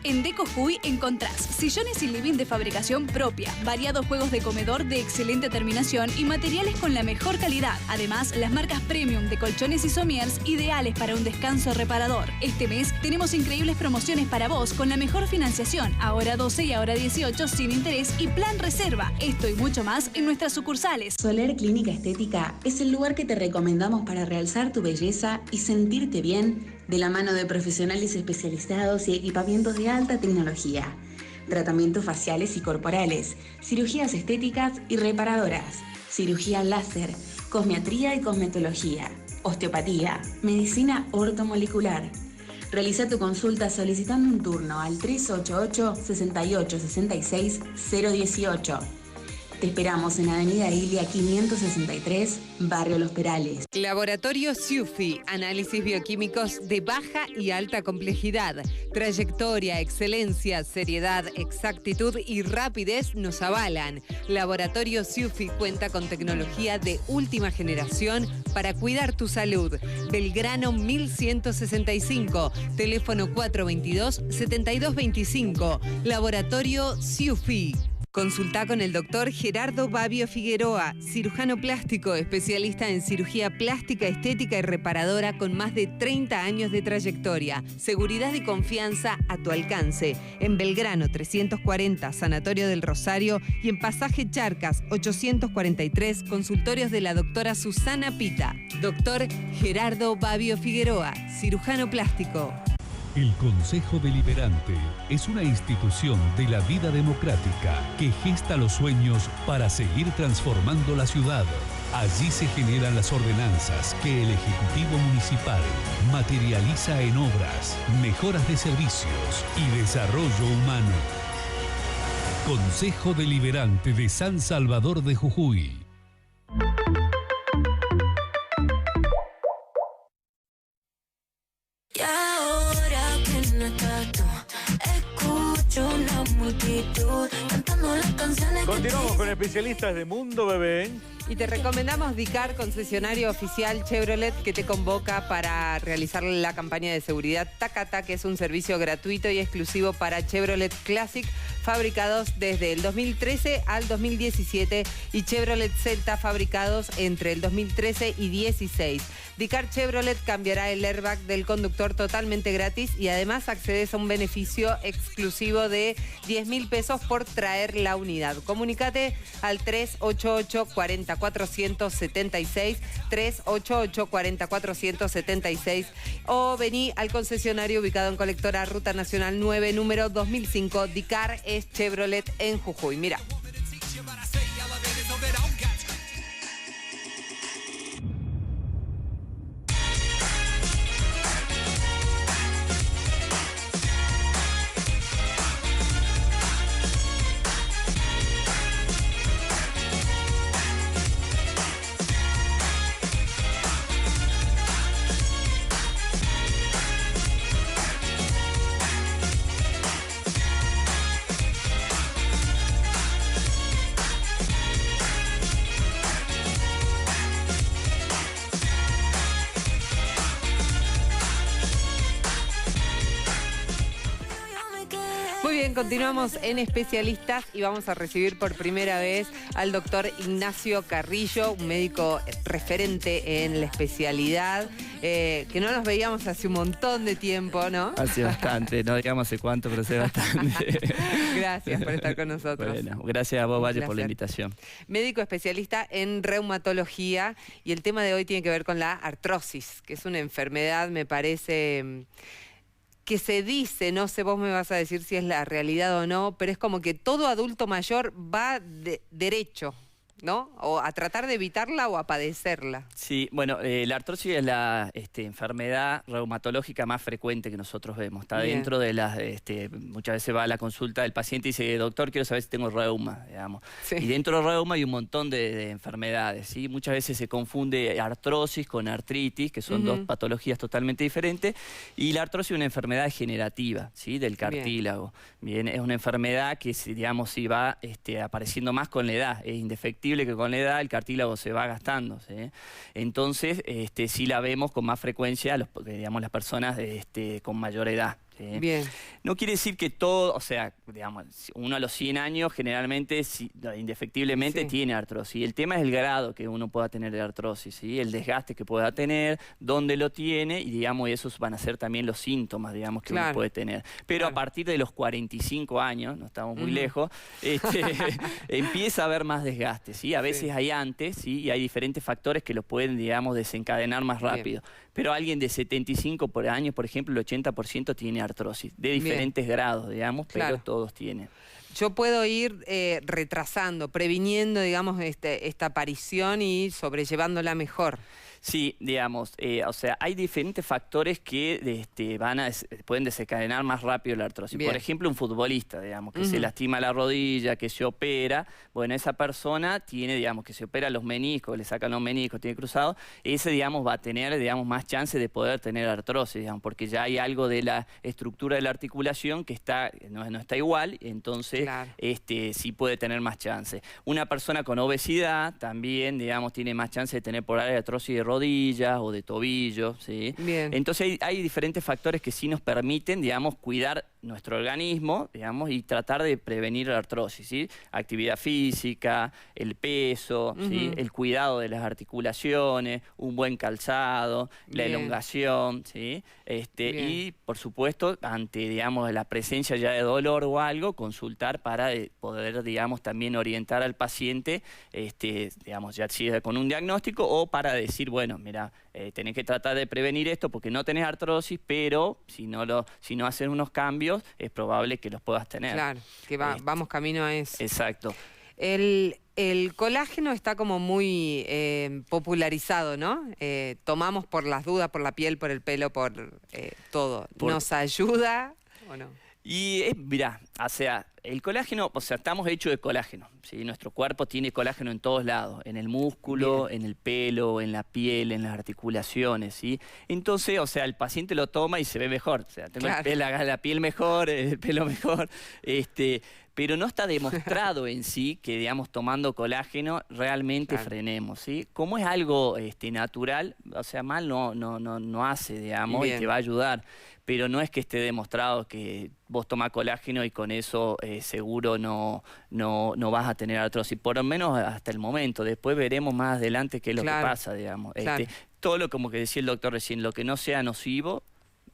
[SPEAKER 6] En Deco Jujuy encontrás sillones y living de fabricación propia, variados juegos de comedor de excelente terminación y materiales con la mejor calidad. Además, las marcas premium de colchones y somiers ideales para un descanso reparador. Este mes tenemos increíbles promociones para vos con la mejor financiación, ahora 12 y ahora 18 sin interés y plan reserva. Esto y mucho más en nuestras sucursales.
[SPEAKER 7] Soler Clínica Estética es el lugar que te recomendamos para realzar tu belleza y sentirte bien de la mano de profesionales especializados y equipamientos de alta tecnología, tratamientos faciales y corporales, cirugías estéticas y reparadoras, cirugía láser, cosmetría y cosmetología, osteopatía, medicina ortomolecular. Realiza tu consulta solicitando un turno al 388 68 66 018. Te esperamos en Avenida Ilia 563, Barrio Los Perales.
[SPEAKER 2] Laboratorio SIUFI, análisis bioquímicos de baja y alta complejidad. Trayectoria, excelencia, seriedad, exactitud y rapidez nos avalan. Laboratorio SIUFI cuenta con tecnología de última generación para cuidar tu salud. Belgrano 1165, teléfono 422-7225. Laboratorio SIUFI. Consulta con el doctor Gerardo Babio Figueroa, cirujano plástico, especialista en cirugía plástica, estética y reparadora con más de 30 años de trayectoria. Seguridad y confianza a tu alcance. En Belgrano 340, Sanatorio del Rosario, y en Pasaje Charcas 843, consultorios de la doctora Susana Pita. Doctor Gerardo Babio Figueroa, cirujano plástico.
[SPEAKER 8] El Consejo Deliberante es una institución de la vida democrática que gesta los sueños para seguir transformando la ciudad. Allí se generan las ordenanzas que el Ejecutivo Municipal materializa en obras, mejoras de servicios y desarrollo humano. Consejo Deliberante de San Salvador de Jujuy.
[SPEAKER 1] Continuamos con especialistas de Mundo Bebé.
[SPEAKER 2] Y te recomendamos Dicar, concesionario oficial Chevrolet, que te convoca para realizar la campaña de seguridad Takata, que es un servicio gratuito y exclusivo para Chevrolet Classic, fabricados desde el 2013 al 2017, y Chevrolet Celta, fabricados entre el 2013 y 16. Dicar Chevrolet cambiará el airbag del conductor totalmente gratis y además accedes a un beneficio exclusivo de 10.000 pesos por traer la unidad. Comunícate al 388-40476, 388-40476, o vení al concesionario ubicado en Colectora Ruta Nacional 9, número 2005. Dicar es Chevrolet en Jujuy. Mira. Muy bien, continuamos en Especialistas y vamos a recibir por primera vez al doctor Ignacio Carrillo, un médico referente en la especialidad. que no nos veíamos hace un montón de tiempo, ¿no?
[SPEAKER 9] Hace bastante, no digamos hace cuánto, pero hace bastante.
[SPEAKER 2] Gracias por estar con nosotros.
[SPEAKER 9] Bueno, gracias a vos, Valle, por la invitación.
[SPEAKER 2] Médico especialista en reumatología, y el tema de hoy tiene que ver con la artrosis, que es una enfermedad, me parece, que se dice, no sé, vos me vas a decir si es la realidad o no, pero es como que todo adulto mayor va derecho, ¿no? O a tratar de evitarla o a padecerla.
[SPEAKER 9] Sí, bueno, la artrosis es la enfermedad reumatológica más frecuente que nosotros vemos. Está
[SPEAKER 2] Bien.
[SPEAKER 9] dentro de las, muchas veces va a la consulta del paciente y dice, doctor, quiero saber si tengo reuma, digamos.
[SPEAKER 2] Sí.
[SPEAKER 9] Y dentro del reuma hay un montón de enfermedades, ¿sí? Muchas veces se confunde artrosis con artritis, que son dos patologías totalmente diferentes. Y la artrosis es una enfermedad degenerativa, ¿sí? Del cartílago. Bien, es una enfermedad que, digamos, si va apareciendo más con la edad, es indefectible que con la edad el cartílago se va gastando, ¿sí? Entonces, sí la vemos con más frecuencia, digamos, las personas con mayor edad. ¿Sí?
[SPEAKER 2] Bien.
[SPEAKER 9] No quiere decir que todo, o sea, digamos, uno a los 100 años generalmente, indefectiblemente, tiene artrosis. El tema es el grado que uno pueda tener de artrosis, ¿sí? El desgaste que pueda tener, dónde lo tiene, y digamos, esos van a ser también los síntomas, digamos, que uno puede tener. Pero a partir de los 45 años, no estamos muy lejos, empieza a haber más desgaste, ¿sí? A veces hay antes, ¿sí? Y hay diferentes factores que lo pueden, digamos, desencadenar más rápido. Pero alguien de 75 años, por ejemplo, el 80% tiene artrosis, de diferentes grados, digamos, pero todos tienen.
[SPEAKER 2] Yo puedo ir retrasando, previniendo, digamos, esta aparición y sobrellevándola mejor.
[SPEAKER 9] Sí, digamos, o sea, hay diferentes factores que pueden desencadenar más rápido la artrosis.
[SPEAKER 2] Bien.
[SPEAKER 9] Por ejemplo, un futbolista, digamos, que se lastima la rodilla, que se opera, bueno, esa persona tiene, digamos, que se opera los meniscos, le sacan los meniscos, tiene cruzado, ese, digamos, va a tener, digamos, más chance de poder tener artrosis, digamos, porque ya hay algo de la estructura de la articulación que no está igual, entonces, sí puede tener más chance. Una persona con obesidad también, digamos, tiene más chance de tener por área de artrosis de rodillas o de tobillo, ¿sí?
[SPEAKER 2] Bien.
[SPEAKER 9] Entonces hay diferentes factores que sí nos permiten, digamos, cuidar nuestro organismo, digamos, y tratar de prevenir la artrosis, ¿sí? Actividad física, el peso, ¿sí? El cuidado de las articulaciones, un buen calzado, la elongación, ¿sí? Y, por supuesto, ante, digamos, la presencia ya de dolor o algo, consultar para poder, digamos, también orientar al paciente, digamos, ya sea con un diagnóstico o para decir, bueno, mira, tenés que tratar de prevenir esto porque no tenés artrosis, pero si no haces unos cambios, es probable que los puedas tener.
[SPEAKER 2] Claro, que vamos camino a eso.
[SPEAKER 9] Exacto.
[SPEAKER 2] El colágeno está como muy popularizado, ¿no? Tomamos por las dudas, por la piel, por el pelo, por todo. ¿Nos ayuda o no?
[SPEAKER 9] Y mirá, o sea, el colágeno, o sea, estamos hechos de colágeno, ¿sí? Nuestro cuerpo tiene colágeno en todos lados, en el músculo, en el pelo, en la piel, en las articulaciones, ¿sí? Entonces, o sea, el paciente lo toma y se ve mejor, o sea, tengo la piel mejor, el pelo mejor, pero no está demostrado en sí que, digamos, tomando colágeno realmente frenemos, ¿sí? Como es algo natural, o sea, mal no hace, digamos, y te va a ayudar. Pero no es que esté demostrado que vos tomás colágeno y con eso seguro no vas a tener artrosis, por lo menos hasta el momento. Después veremos más adelante qué es lo que pasa, digamos. Todo lo, como que decía el doctor recién, lo que no sea nocivo,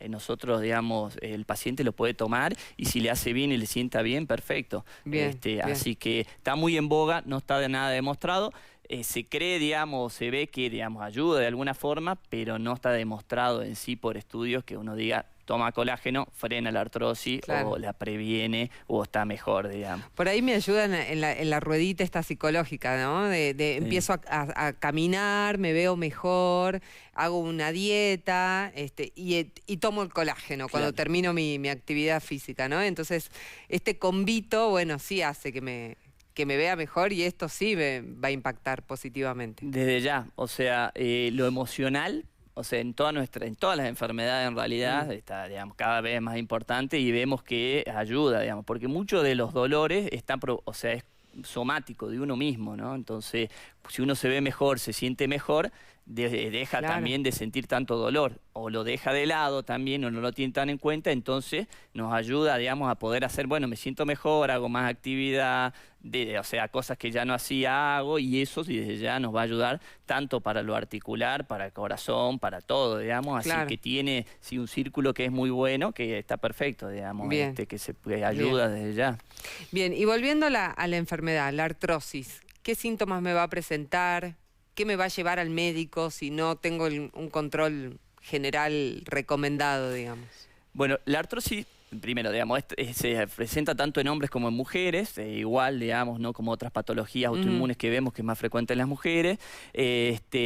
[SPEAKER 9] nosotros, digamos, el paciente lo puede tomar y si le hace bien y le sienta bien, perfecto. Bien. Así que está muy en boga, no está de nada demostrado. Se cree, digamos, se ve que, digamos, ayuda de alguna forma, pero no está demostrado en sí por estudios que uno diga, toma colágeno, frena la artrosis o la previene o está mejor, digamos.
[SPEAKER 2] Por ahí me ayuda en la ruedita esta psicológica, ¿no? Empiezo a caminar, me veo mejor, hago una dieta y tomo el colágeno cuando termino mi actividad física, ¿no? Entonces, este combito, bueno, sí hace que me vea mejor y esto sí me va a impactar positivamente.
[SPEAKER 9] Desde ya, o sea, lo emocional, o sea, en todas las enfermedades en realidad está, digamos, cada vez más importante y vemos que ayuda, digamos, porque muchos de los dolores están, o sea, es somático de uno mismo, ¿no? Entonces, si uno se ve mejor, se siente mejor, deja
[SPEAKER 2] Claro.
[SPEAKER 9] también de sentir tanto dolor, o lo deja de lado también, o no lo tiene tan en cuenta, entonces nos ayuda, digamos, a poder hacer, bueno, me siento mejor, hago más actividad, o sea, cosas que ya no hacía hago, y eso desde ya nos va a ayudar tanto para lo articular, para el corazón, para todo, digamos,
[SPEAKER 2] Claro.
[SPEAKER 9] así que tiene un círculo que es muy bueno, que está perfecto, digamos,
[SPEAKER 2] Bien.
[SPEAKER 9] que se ayuda desde ya.
[SPEAKER 2] Bien, y volviendo a la enfermedad, la artrosis, ¿qué síntomas me va a presentar? ¿Qué me va a llevar al médico si no tengo un control general recomendado, digamos?
[SPEAKER 9] Bueno, la artrosis, primero, digamos, se presenta tanto en hombres como en mujeres, igual, digamos, no como otras patologías autoinmunes que vemos que es más frecuente en las mujeres.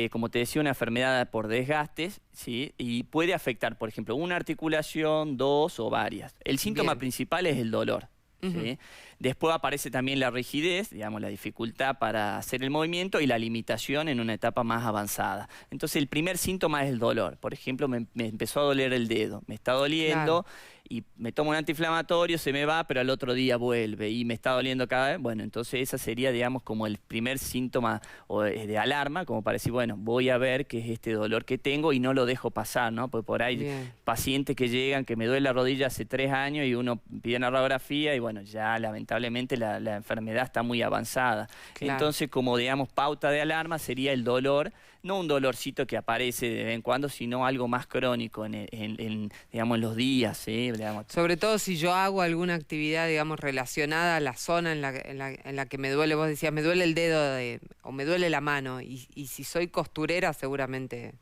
[SPEAKER 9] Como te decía, una enfermedad por desgastes, ¿sí? Y puede afectar, por ejemplo, una articulación, dos o varias. El síntoma principal es el dolor. ¿Sí? Después aparece también la rigidez, digamos, la dificultad para hacer el movimiento y la limitación en una etapa más avanzada. Entonces el primer síntoma es el dolor. Por ejemplo, me empezó a doler el dedo, me está doliendo y me tomo un antiinflamatorio, se me va, pero al otro día vuelve y me está doliendo cada vez. Bueno, entonces esa sería, digamos, como el primer síntoma de alarma, como para decir, bueno, voy a ver qué es este dolor que tengo y no lo dejo pasar, ¿no? Porque por ahí pacientes que llegan, que me duele la rodilla hace 3 años y uno pide una radiografía y bueno, ya lamentablemente la enfermedad está muy avanzada.
[SPEAKER 2] Claro.
[SPEAKER 9] Entonces, como digamos, pauta de alarma sería el dolor, no un dolorcito que aparece de vez en cuando, sino algo más crónico digamos, en los días, ¿sí? Digamos.
[SPEAKER 2] Sobre todo si yo hago alguna actividad, digamos, relacionada a la zona en la que me duele. Vos decías, me duele el dedo o me duele la mano. Y si soy costurera, seguramente...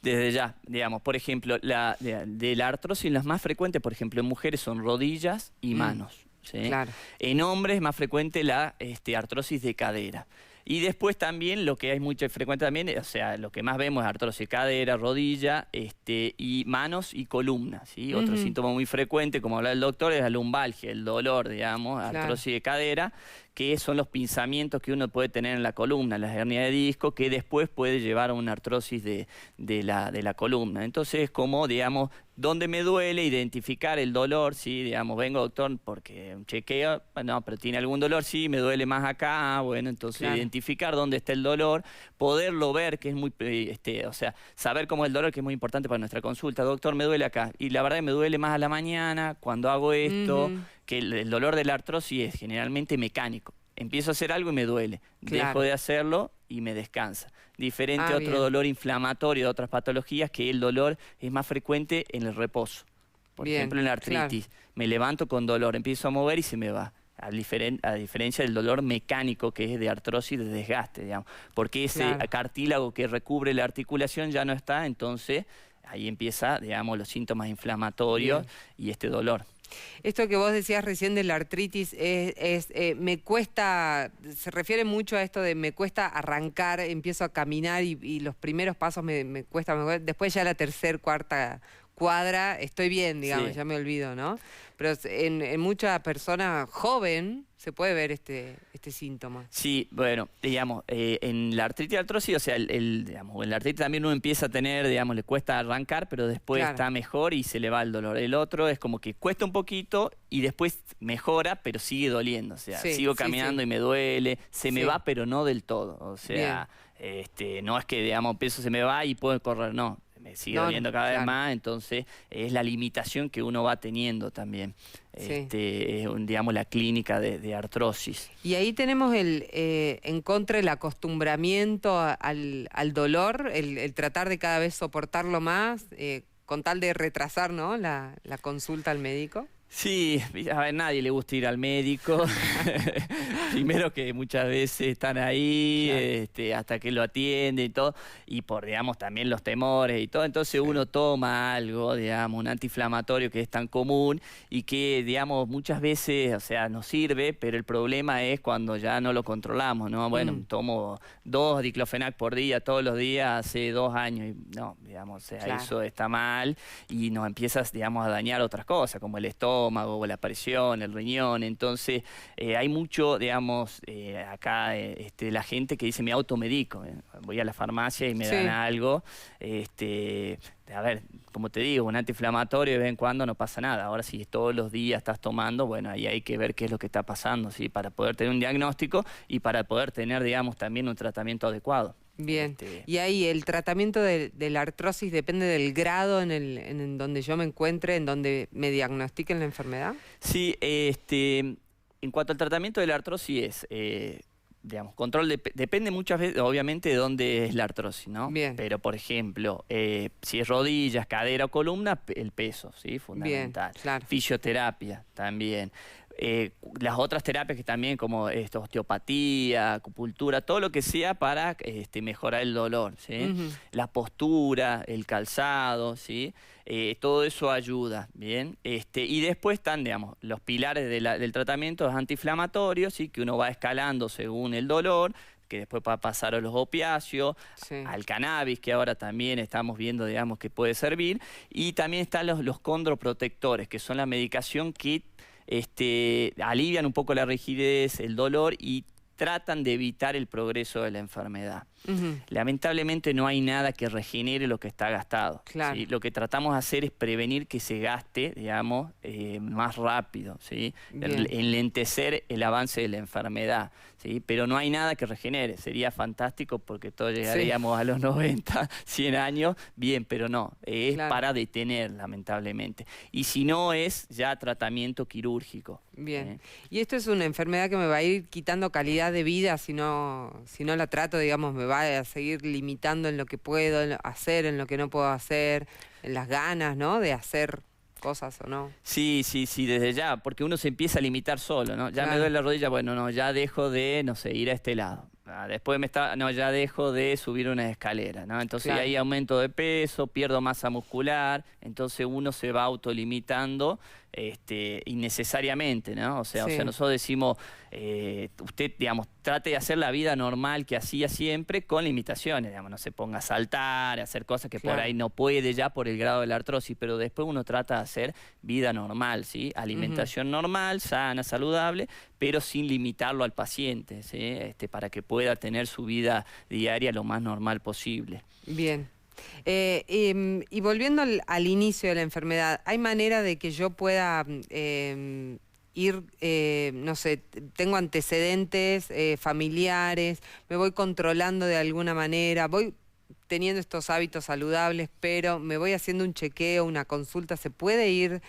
[SPEAKER 9] Desde ya, digamos, por ejemplo, de la artrosis, las más frecuentes, por ejemplo, en mujeres son rodillas y manos. ¿Sí?
[SPEAKER 2] Claro.
[SPEAKER 9] En hombres es más frecuente la artrosis de cadera. Y después también lo que hay mucho frecuente también, o sea, lo que más vemos es artrosis de cadera, rodilla, y manos y columna, ¿sí? Otro síntoma muy frecuente, como habla el doctor, es la lumbalgia, el dolor, digamos, artrosis de cadera, que son los pinzamientos que uno puede tener en la columna, las hernias de disco, que después puede llevar a una artrosis de la columna. Entonces, como, digamos, dónde me duele, identificar el dolor, sí, digamos, vengo doctor porque un chequeo, no, pero tiene algún dolor, sí, me duele más acá, bueno, entonces identificar dónde está el dolor, poderlo ver, que es muy, o sea, saber cómo es el dolor, que es muy importante para nuestra consulta. Doctor, me duele acá, y la verdad que me duele más a la mañana, cuando hago esto, que el dolor de la artrosis es generalmente mecánico. Empiezo a hacer algo y me duele, dejo de hacerlo y me descansa. Diferente a otro dolor inflamatorio de otras patologías, que el dolor es más frecuente en el reposo. Por ejemplo, en la artritis. Me levanto con dolor, empiezo a mover y se me va. A diferencia del dolor mecánico, que es de artrosis, de desgaste, digamos. Porque ese cartílago que recubre la articulación ya no está, entonces ahí empieza, digamos, los síntomas inflamatorios y este dolor.
[SPEAKER 2] Esto que vos decías recién de la artritis me cuesta, se refiere mucho a esto de me cuesta arrancar, empiezo a caminar y los primeros pasos me cuesta, después ya la tercera, cuarta cuadra estoy bien, digamos, ya me olvido, ¿no? Pero en mucha persona joven se puede ver este síntoma.
[SPEAKER 9] Sí, bueno, digamos, en la artritis y artrosis, o sea, digamos, en la artritis también uno empieza a tener, digamos, le cuesta arrancar, pero después está mejor y se le va el dolor. El otro es como que cuesta un poquito y después mejora, pero sigue doliendo. O sea, sigo caminando y me duele, se me va, pero no del todo. O sea, no es que, digamos, peso se me va y puedo correr, no. Me sigue doliendo cada vez más, entonces es la limitación que uno va teniendo también. Es, digamos, la clínica de artrosis.
[SPEAKER 2] Y ahí tenemos en contra el acostumbramiento al dolor, el tratar de cada vez soportarlo más, con tal de retrasar, ¿no?, la consulta al médico.
[SPEAKER 9] Sí, a ver, nadie le gusta ir al médico. Primero que muchas veces están ahí hasta que lo atienden y todo, y por, digamos, también los temores y todo. Entonces uno toma algo, digamos, un antiinflamatorio que es tan común y que, digamos, muchas veces, o sea, nos sirve, pero el problema es cuando ya no lo controlamos, ¿no? Bueno, tomo 2 diclofenac por día todos los días hace 2 años y no, digamos, o sea, eso está mal y nos empiezas, digamos, a dañar otras cosas, como el estómago, la presión, el riñón. Entonces hay mucho, digamos, acá la gente que dice me automedico, voy a la farmacia y me dan algo, a ver, como te digo, un antiinflamatorio de vez en cuando no pasa nada. Ahora si todos los días estás tomando, bueno, ahí hay que ver qué es lo que está pasando, ¿sí?, para poder tener un diagnóstico y para poder tener, digamos, también un tratamiento adecuado.
[SPEAKER 2] Bien. Y ahí el tratamiento de la artrosis depende del grado en donde yo me encuentre, en donde me diagnostiquen la enfermedad.
[SPEAKER 9] Sí, en cuanto al tratamiento de la artrosis digamos, depende muchas veces, obviamente, de dónde es la artrosis, ¿no?
[SPEAKER 2] Bien.
[SPEAKER 9] Pero, por ejemplo, si es rodillas, cadera o columna, el peso, ¿sí? Fundamental.
[SPEAKER 2] Bien, claro.
[SPEAKER 9] Fisioterapia también. Las otras terapias que también, como osteopatía, acupuntura, todo lo que sea para mejorar el dolor, ¿sí? La postura, el calzado, ¿sí? Todo eso ayuda, ¿bien? Y después están, digamos, los pilares del tratamiento antiinflamatorios, ¿sí? Que uno va escalando según el dolor, que después va a pasar a los opiáceos, sí, al cannabis, que ahora también estamos viendo, digamos, que puede servir, y también están los condroprotectores, que son la medicación que alivian un poco la rigidez, el dolor y tratan de evitar el progreso de la enfermedad. Lamentablemente no hay nada que regenere lo que está gastado.
[SPEAKER 2] Claro.
[SPEAKER 9] ¿Sí? Lo que tratamos de hacer es prevenir que se gaste, digamos, más rápido, ¿sí? Enlentecer el avance de la enfermedad, ¿sí? Pero no hay nada que regenere. Sería fantástico porque todos llegaríamos a los 90, 100 años, bien, pero no. Es para detener, lamentablemente. Y si no, es ya tratamiento quirúrgico.
[SPEAKER 2] Bien. Y esto es una enfermedad que me va a ir quitando calidad de vida si no la trato, digamos, me va a seguir limitando en lo que puedo hacer, en lo que no puedo hacer, en las ganas, ¿no? De hacer cosas o no. Sí,
[SPEAKER 9] desde ya, porque uno se empieza a limitar solo, ¿no? Ya me duele la rodilla, bueno, no, ya dejo de, no sé, ir a este lado. Después ya dejo de subir una escalera, ¿no? Entonces hay aumento de peso, pierdo masa muscular, entonces uno se va autolimitando innecesariamente, ¿no? O sea, nosotros decimos, usted, digamos, trate de hacer la vida normal que hacía siempre con limitaciones, digamos, no se ponga a saltar, a hacer cosas que por ahí no puede ya por el grado de la artrosis, pero después uno trata de hacer vida normal, ¿sí? Alimentación normal, sana, saludable, pero sin limitarlo al paciente, ¿sí? Para que pueda tener su vida diaria lo más normal posible.
[SPEAKER 2] Bien. Y volviendo al inicio de la enfermedad, ¿hay manera de que yo pueda ir, no sé, tengo antecedentes familiares, me voy controlando de alguna manera, voy teniendo estos hábitos saludables, pero me voy haciendo un chequeo, una consulta, ¿se puede ir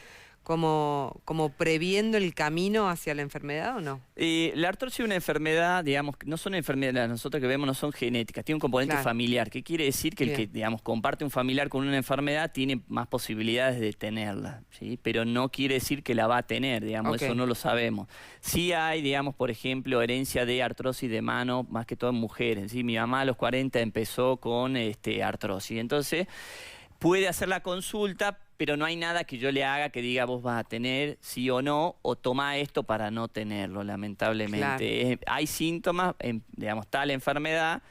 [SPEAKER 2] como previendo el camino hacia la enfermedad o no?
[SPEAKER 9] La artrosis es una enfermedad, digamos, no son enfermedades, nosotros que vemos no son genéticas, tiene un componente familiar, que quiere decir que el que, digamos, comparte un familiar con una enfermedad tiene más posibilidades de tenerla, ¿sí? Pero no quiere decir que la va a tener, digamos, eso no lo sabemos. Sí hay, digamos, por ejemplo, herencia de artrosis de mano, más que todo en mujeres, ¿sí? Mi mamá a los 40 empezó con artrosis, entonces puede hacer la consulta, pero no hay nada que yo le haga que diga vos vas a tener sí o no, o toma esto para no tenerlo, lamentablemente. Hay síntomas, digamos, tal enfermedad,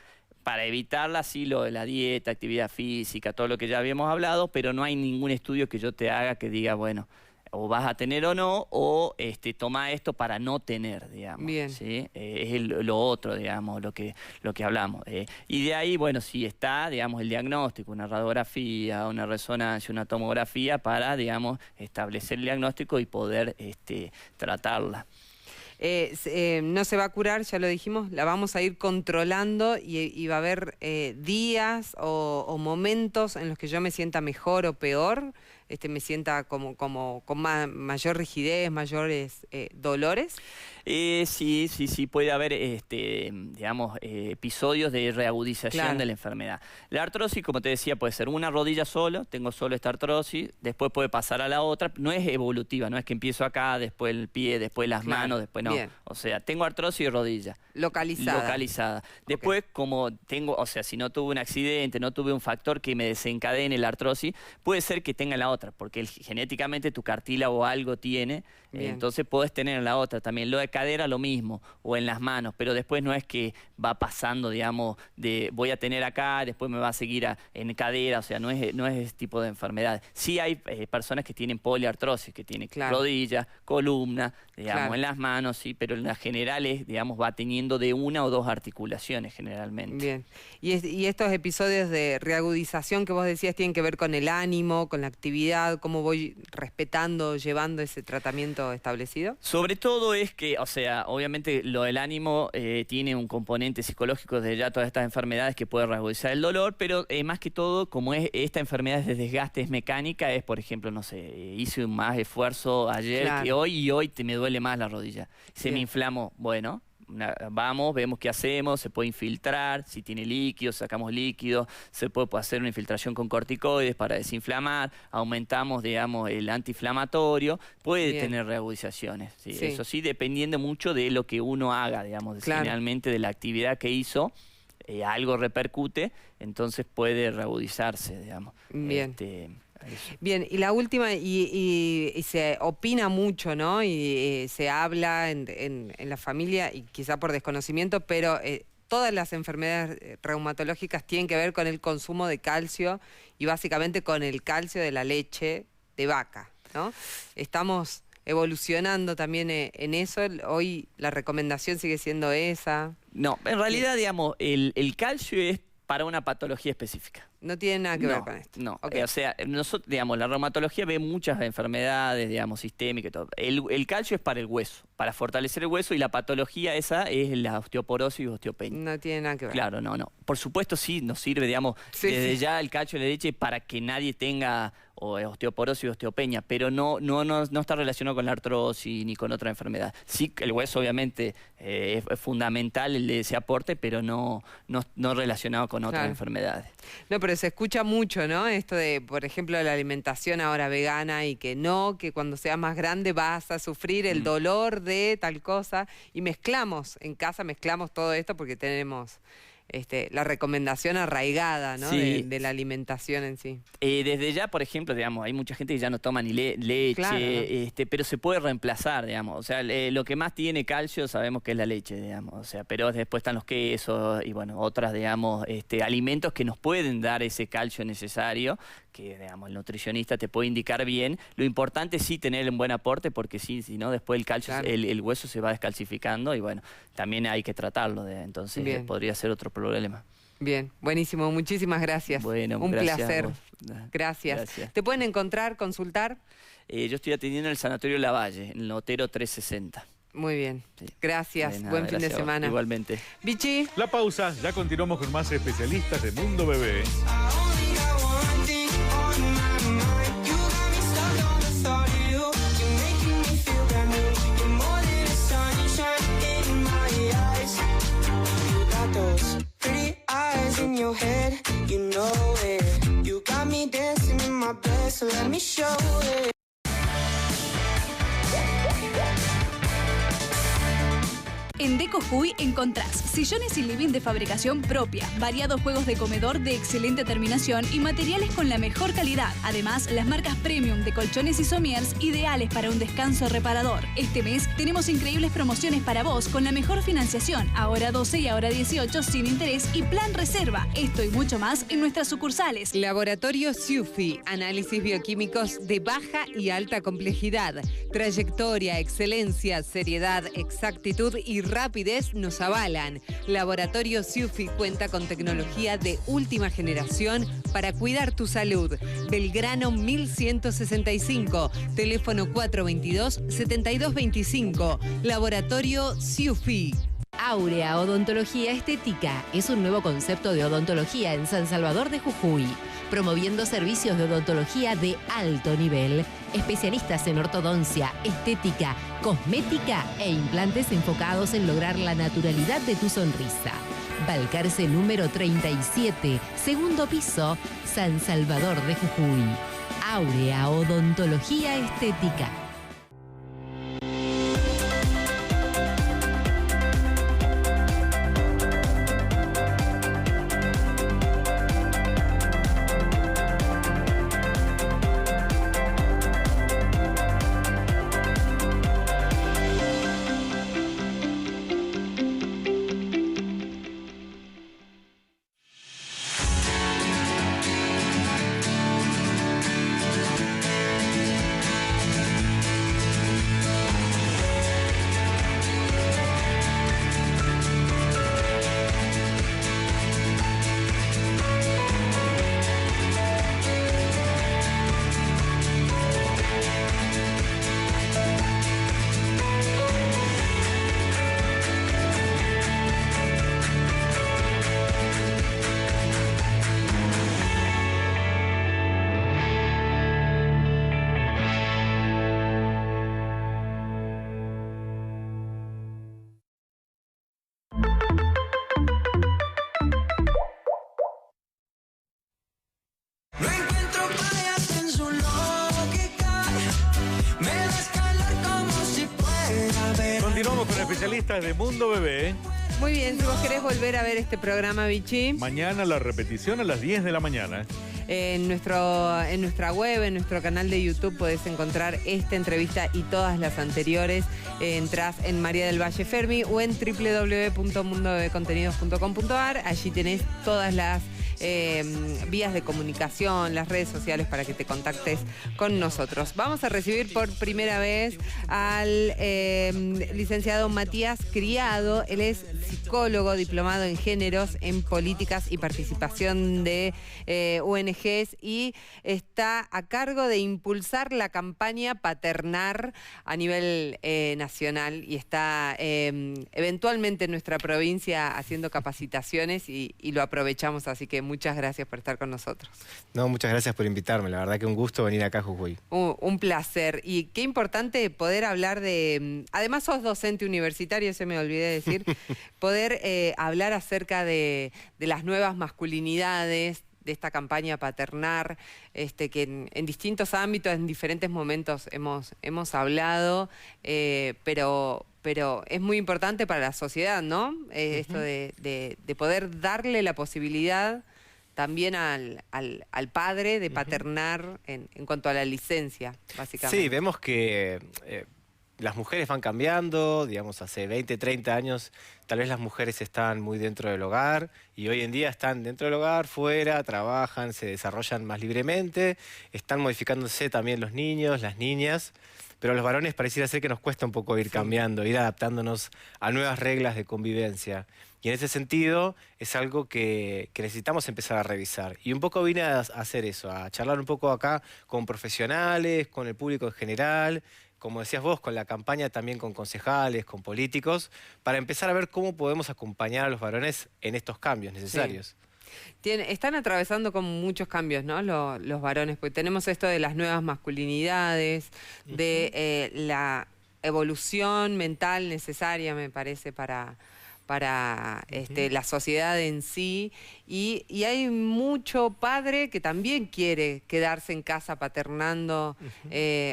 [SPEAKER 9] para evitarla, sí, lo de la dieta, actividad física, todo lo que ya habíamos hablado, pero no hay ningún estudio que yo te haga que diga, bueno, o vas a tener o no, o toma esto para no tener, digamos.
[SPEAKER 2] Bien.
[SPEAKER 9] ¿Sí? Es lo otro, digamos, lo que hablamos. Y de ahí, bueno, sí está, digamos, el diagnóstico, una radiografía, una resonancia, una tomografía para, digamos, establecer el diagnóstico y poder tratarla.
[SPEAKER 2] No se va a curar, ya lo dijimos, la vamos a ir controlando y va a haber días o momentos en los que yo me sienta mejor o peor, me sienta con mayor rigidez, mayores dolores.
[SPEAKER 9] Sí, puede haber digamos, episodios de reagudización de la enfermedad. La artrosis, como te decía, puede ser una rodilla solo, tengo solo esta artrosis, después puede pasar a la otra, no es evolutiva, no es que empiezo acá, después el pie, después las manos, después no.
[SPEAKER 2] Bien.
[SPEAKER 9] O sea, tengo artrosis de rodilla. Localizada. Después, como tengo, o sea, si no tuve un accidente, no tuve un factor que me desencadene la artrosis, puede ser que tenga la otra, porque genéticamente tu cartílago algo tiene, entonces podés tener la otra también. Lo de cadera lo mismo, o en las manos, pero después no es que va pasando, digamos, de voy a tener acá, después me va a seguir en cadera, o sea, no es ese tipo de enfermedad. Sí hay personas que tienen poliartrosis, que tienen rodilla, columna, digamos, en las manos, sí, pero en la general es, digamos, va teniendo de una o dos articulaciones generalmente.
[SPEAKER 2] Bien. Y estos episodios de reagudización que vos decías tienen que ver con el ánimo, con la actividad, cómo voy respetando, llevando ese tratamiento establecido.
[SPEAKER 9] Sobre todo es que, o sea, obviamente lo del ánimo tiene un componente psicológico de ya todas estas enfermedades que puede agudizar el dolor, pero más que todo, como esta enfermedad es de desgaste, es mecánica, es, por ejemplo, no sé, hice un más esfuerzo ayer que hoy y hoy me duele más la rodilla. Se me inflamó. Bueno, vamos, vemos qué hacemos, se puede infiltrar, si tiene líquido, sacamos líquido, se puede hacer una infiltración con corticoides para desinflamar, aumentamos, digamos, el antiinflamatorio, puede tener reagudizaciones, ¿sí? Sí. Eso sí, dependiendo mucho de lo que uno haga, digamos, generalmente de la actividad que hizo, algo repercute, entonces puede reagudizarse, digamos.
[SPEAKER 2] Bien. Bien, y la última, y se opina mucho, ¿no? Y se habla en la familia, y quizá por desconocimiento, pero todas las enfermedades reumatológicas tienen que ver con el consumo de calcio y básicamente con el calcio de la leche de vaca, ¿no? Estamos evolucionando también en eso. Hoy la recomendación sigue siendo esa. No,
[SPEAKER 9] en realidad, digamos, el calcio es para una patología específica.
[SPEAKER 2] No tiene nada que ver con esto.
[SPEAKER 9] No, o sea, nosotros, digamos, la reumatología ve muchas enfermedades, digamos, sistémicas y todo. El calcio es para el hueso, para fortalecer el hueso, y la patología esa es la osteoporosis y osteopenia.
[SPEAKER 2] No tiene nada que ver.
[SPEAKER 9] Claro, no. Por supuesto sí nos sirve, digamos, desde ya el calcio de la leche para que nadie tenga osteoporosis y osteopenia, pero no está relacionado con la artrosis ni con otra enfermedad. Sí, el hueso obviamente es fundamental ese aporte, pero no relacionado con otras enfermedades.
[SPEAKER 2] No, pero se escucha mucho, ¿no? Esto de, por ejemplo, la alimentación ahora vegana y que cuando seas más grande vas a sufrir el dolor de tal cosa. Y en casa mezclamos todo esto porque tenemos la recomendación arraigada, ¿no? De la alimentación en sí.
[SPEAKER 9] Desde ya, por ejemplo, digamos, hay mucha gente que ya no toma ni leche, claro, ¿no? Pero se puede reemplazar, digamos. O sea, lo que más tiene calcio sabemos que es la leche, digamos. O sea, pero después están los quesos y, bueno, otras, digamos, alimentos que nos pueden dar ese calcio necesario, que, digamos, el nutricionista te puede indicar bien. Lo importante es sí tener un buen aporte, porque si no, después el calcio, claro, el hueso se va descalcificando y, bueno, también hay que tratarlo. Entonces podría ser otro problema.
[SPEAKER 2] Bien, buenísimo. Muchísimas gracias.
[SPEAKER 9] Bueno,
[SPEAKER 2] un placer. Gracias. ¿Te pueden encontrar, consultar?
[SPEAKER 9] Yo estoy atendiendo en el Sanatorio Lavalle, en el Otero 360.
[SPEAKER 2] Muy bien. Sí. Gracias. Buen fin de semana.
[SPEAKER 9] Igualmente.
[SPEAKER 2] Vichy.
[SPEAKER 1] La pausa. Ya continuamos con más especialistas de Mundo Bebé.
[SPEAKER 6] En Deco Jujuy encontrás sillones y living de fabricación propia, variados juegos de comedor de excelente terminación y materiales con la mejor calidad. Además, las marcas premium de colchones y somiers ideales para un descanso reparador. Este mes tenemos increíbles promociones para vos con la mejor financiación, ahora 12 y ahora 18 sin interés y plan reserva. Esto y mucho más en nuestras sucursales.
[SPEAKER 2] Laboratorio SIUFI, análisis bioquímicos de baja y alta complejidad. Trayectoria, excelencia, seriedad, exactitud y rapidez nos avalan. Laboratorio SIUFI cuenta con tecnología de última generación para cuidar tu salud. Belgrano 1165, teléfono 422-7225. Laboratorio SIUFI.
[SPEAKER 5] Aurea Odontología Estética es un nuevo concepto de odontología en San Salvador de Jujuy, promoviendo servicios de odontología de alto nivel, especialistas en ortodoncia, estética, cosmética e implantes enfocados en lograr la naturalidad de tu sonrisa. Balcarce número 37, segundo piso, San Salvador de Jujuy. Aurea Odontología Estética.
[SPEAKER 1] Seguimos con especialistas de Mundo Bebé.
[SPEAKER 2] Muy bien, si vos querés volver a ver este programa, Vichy.
[SPEAKER 1] Mañana la repetición a las 10 de la mañana.
[SPEAKER 2] En nuestra web, en nuestro canal de YouTube podés encontrar esta entrevista y todas las anteriores. Entrás en María del Valle Fermi o en www.mundobebecontenidos.com.ar. Allí tenés todas las vías de comunicación, las redes sociales para que te contactes con nosotros. Vamos a recibir por primera vez al licenciado Matías Criado. Él es psicólogo, diplomado en géneros, en políticas y participación de ONGs y está a cargo de impulsar la campaña Paternar a nivel nacional y está eventualmente en nuestra provincia haciendo capacitaciones y lo aprovechamos, así que muchas gracias por estar con nosotros.
[SPEAKER 10] No, muchas gracias por invitarme, la verdad que un gusto venir acá a Jujuy.
[SPEAKER 2] Un placer. Y qué importante poder hablar de... Además sos docente universitario, eso me olvidé de decir. Poder hablar acerca de las nuevas masculinidades, de esta campaña Paternar, que en distintos ámbitos, en diferentes momentos hemos hablado, pero es muy importante para la sociedad, ¿no? Esto de poder darle la posibilidad también al padre de paternar en cuanto a la licencia, básicamente.
[SPEAKER 10] Sí, vemos que las mujeres van cambiando, digamos, hace 20, 30 años tal vez las mujeres están muy dentro del hogar y hoy en día están dentro del hogar, fuera, trabajan, se desarrollan más libremente, están modificándose también los niños, las niñas, pero a los varones pareciera ser que nos cuesta un poco ir cambiando, ir adaptándonos a nuevas reglas de convivencia. Y en ese sentido es algo que necesitamos empezar a revisar. Y un poco vine a hacer eso, a charlar un poco acá con profesionales, con el público en general, como decías vos, con la campaña también con concejales, con políticos, para empezar a ver cómo podemos acompañar a los varones en estos cambios necesarios.
[SPEAKER 2] Sí. Están atravesando con muchos cambios, ¿no? Los varones, porque tenemos esto de las nuevas masculinidades, de la evolución mental necesaria, me parece, para la sociedad en sí, y hay mucho padre que también quiere quedarse en casa paternando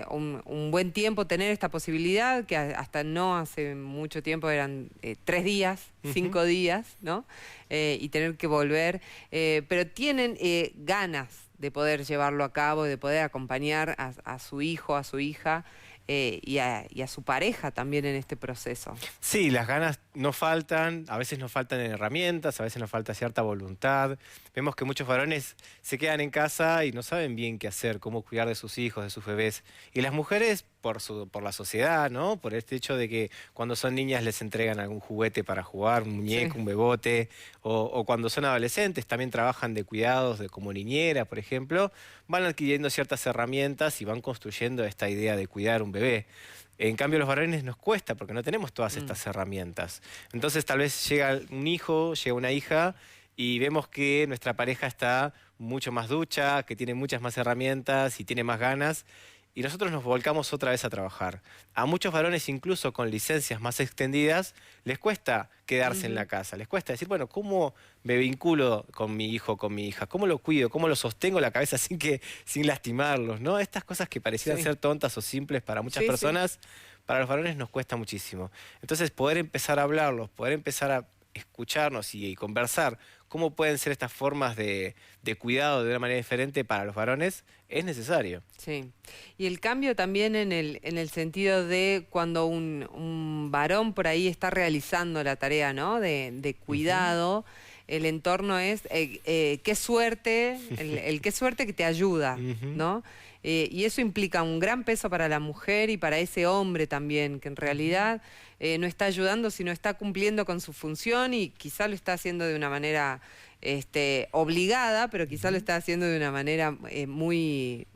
[SPEAKER 2] un buen tiempo, tener esta posibilidad, que hasta no hace mucho tiempo eran 3 días, 5 días, ¿no? Y tener que volver, pero tienen ganas de poder llevarlo a cabo, de poder acompañar a su hijo, a su hija, y a su pareja también en este proceso.
[SPEAKER 10] Sí, las ganas no faltan, a veces nos faltan herramientas, a veces nos falta cierta voluntad. Vemos que muchos varones se quedan en casa y no saben bien qué hacer, cómo cuidar de sus hijos, de sus bebés. Y las mujeres, por la sociedad, ¿no? Por este hecho de que cuando son niñas les entregan algún juguete para jugar, un muñeco, un bebote, o cuando son adolescentes también trabajan de cuidados, como niñera, por ejemplo, van adquiriendo ciertas herramientas y van construyendo esta idea de cuidar un bebé. En cambio, a los varones nos cuesta porque no tenemos todas estas herramientas. Entonces, tal vez llega un hijo, llega una hija y vemos que nuestra pareja está mucho más ducha, que tiene muchas más herramientas y tiene más ganas. Y nosotros nos volcamos otra vez a trabajar. A muchos varones, incluso con licencias más extendidas, les cuesta quedarse en la casa. Les cuesta decir, bueno, ¿cómo me vinculo con mi hijo, con mi hija? ¿Cómo lo cuido? ¿Cómo lo sostengo la cabeza sin lastimarlos? ¿No? Estas cosas que parecieran ser tontas o simples para muchas personas, para los varones nos cuesta muchísimo. Entonces, poder empezar a hablarlos, poder empezar a escucharnos y conversar cómo pueden ser estas formas de cuidado de una manera diferente para los varones, es necesario.
[SPEAKER 2] Sí, y el cambio también en el sentido de cuando un varón por ahí está realizando la tarea, ¿no? de cuidado, el entorno es qué suerte, el qué suerte que te ayuda, ¿no? Y eso implica un gran peso para la mujer y para ese hombre también, que en realidad no está ayudando, sino está cumpliendo con su función y quizá lo está haciendo de una manera obligada, pero quizá lo está haciendo de una manera muy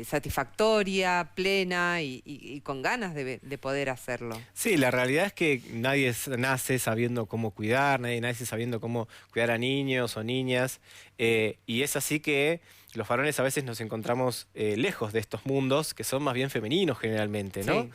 [SPEAKER 2] satisfactoria, plena y con ganas de poder hacerlo.
[SPEAKER 10] Sí, la realidad es que nadie nace sabiendo cómo cuidar, nadie nace sabiendo cómo cuidar a niños o niñas, y es así que los varones a veces nos encontramos lejos de estos mundos que son más bien femeninos generalmente, ¿no?
[SPEAKER 2] Sí.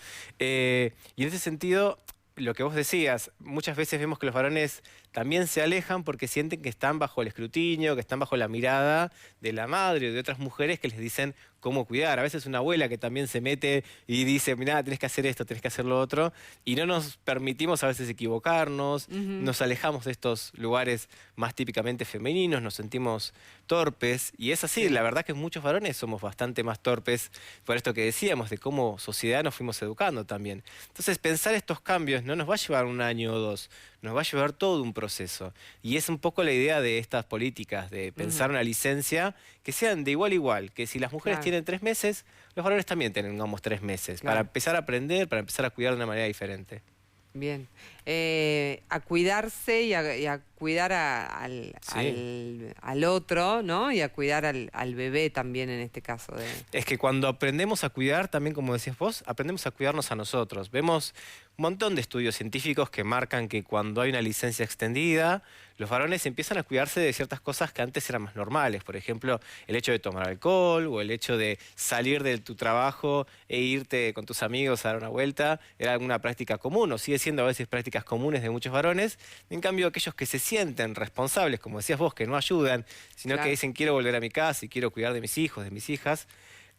[SPEAKER 10] Y en ese sentido, lo que vos decías, muchas veces vemos que los varones también se alejan porque sienten que están bajo el escrutinio, que están bajo la mirada de la madre o de otras mujeres que les dicen cómo cuidar. A veces una abuela que también se mete y dice, mirá, tenés que hacer esto, tenés que hacer lo otro, y no nos permitimos a veces equivocarnos, nos alejamos de estos lugares más típicamente femeninos, nos sentimos torpes, y es así, la verdad que muchos varones somos bastante más torpes por esto que decíamos, de cómo sociedad nos fuimos educando también. Entonces, pensar estos cambios no nos va a llevar un año o dos, nos va a llevar todo un proceso. Y es un poco la idea de estas políticas, de pensar una licencia que sean de igual a igual, que si las mujeres tienen 3 meses, los varones también tengamos 3 meses, para empezar a aprender, para empezar a cuidar de una manera diferente.
[SPEAKER 2] Bien. A cuidarse y a cuidar al otro, ¿no? Y a cuidar al bebé también en este caso.
[SPEAKER 10] Es que cuando aprendemos a cuidar, también como decías vos, aprendemos a cuidarnos a nosotros. Vemos un montón de estudios científicos que marcan que cuando hay una licencia extendida, los varones empiezan a cuidarse de ciertas cosas que antes eran más normales. Por ejemplo, el hecho de tomar alcohol o el hecho de salir de tu trabajo e irte con tus amigos a dar una vuelta, era una práctica común o sigue siendo a veces prácticas comunes de muchos varones. En cambio, aquellos que se sienten responsables, como decías vos, que no ayudan, sino que dicen quiero volver a mi casa y quiero cuidar de mis hijos, de mis hijas,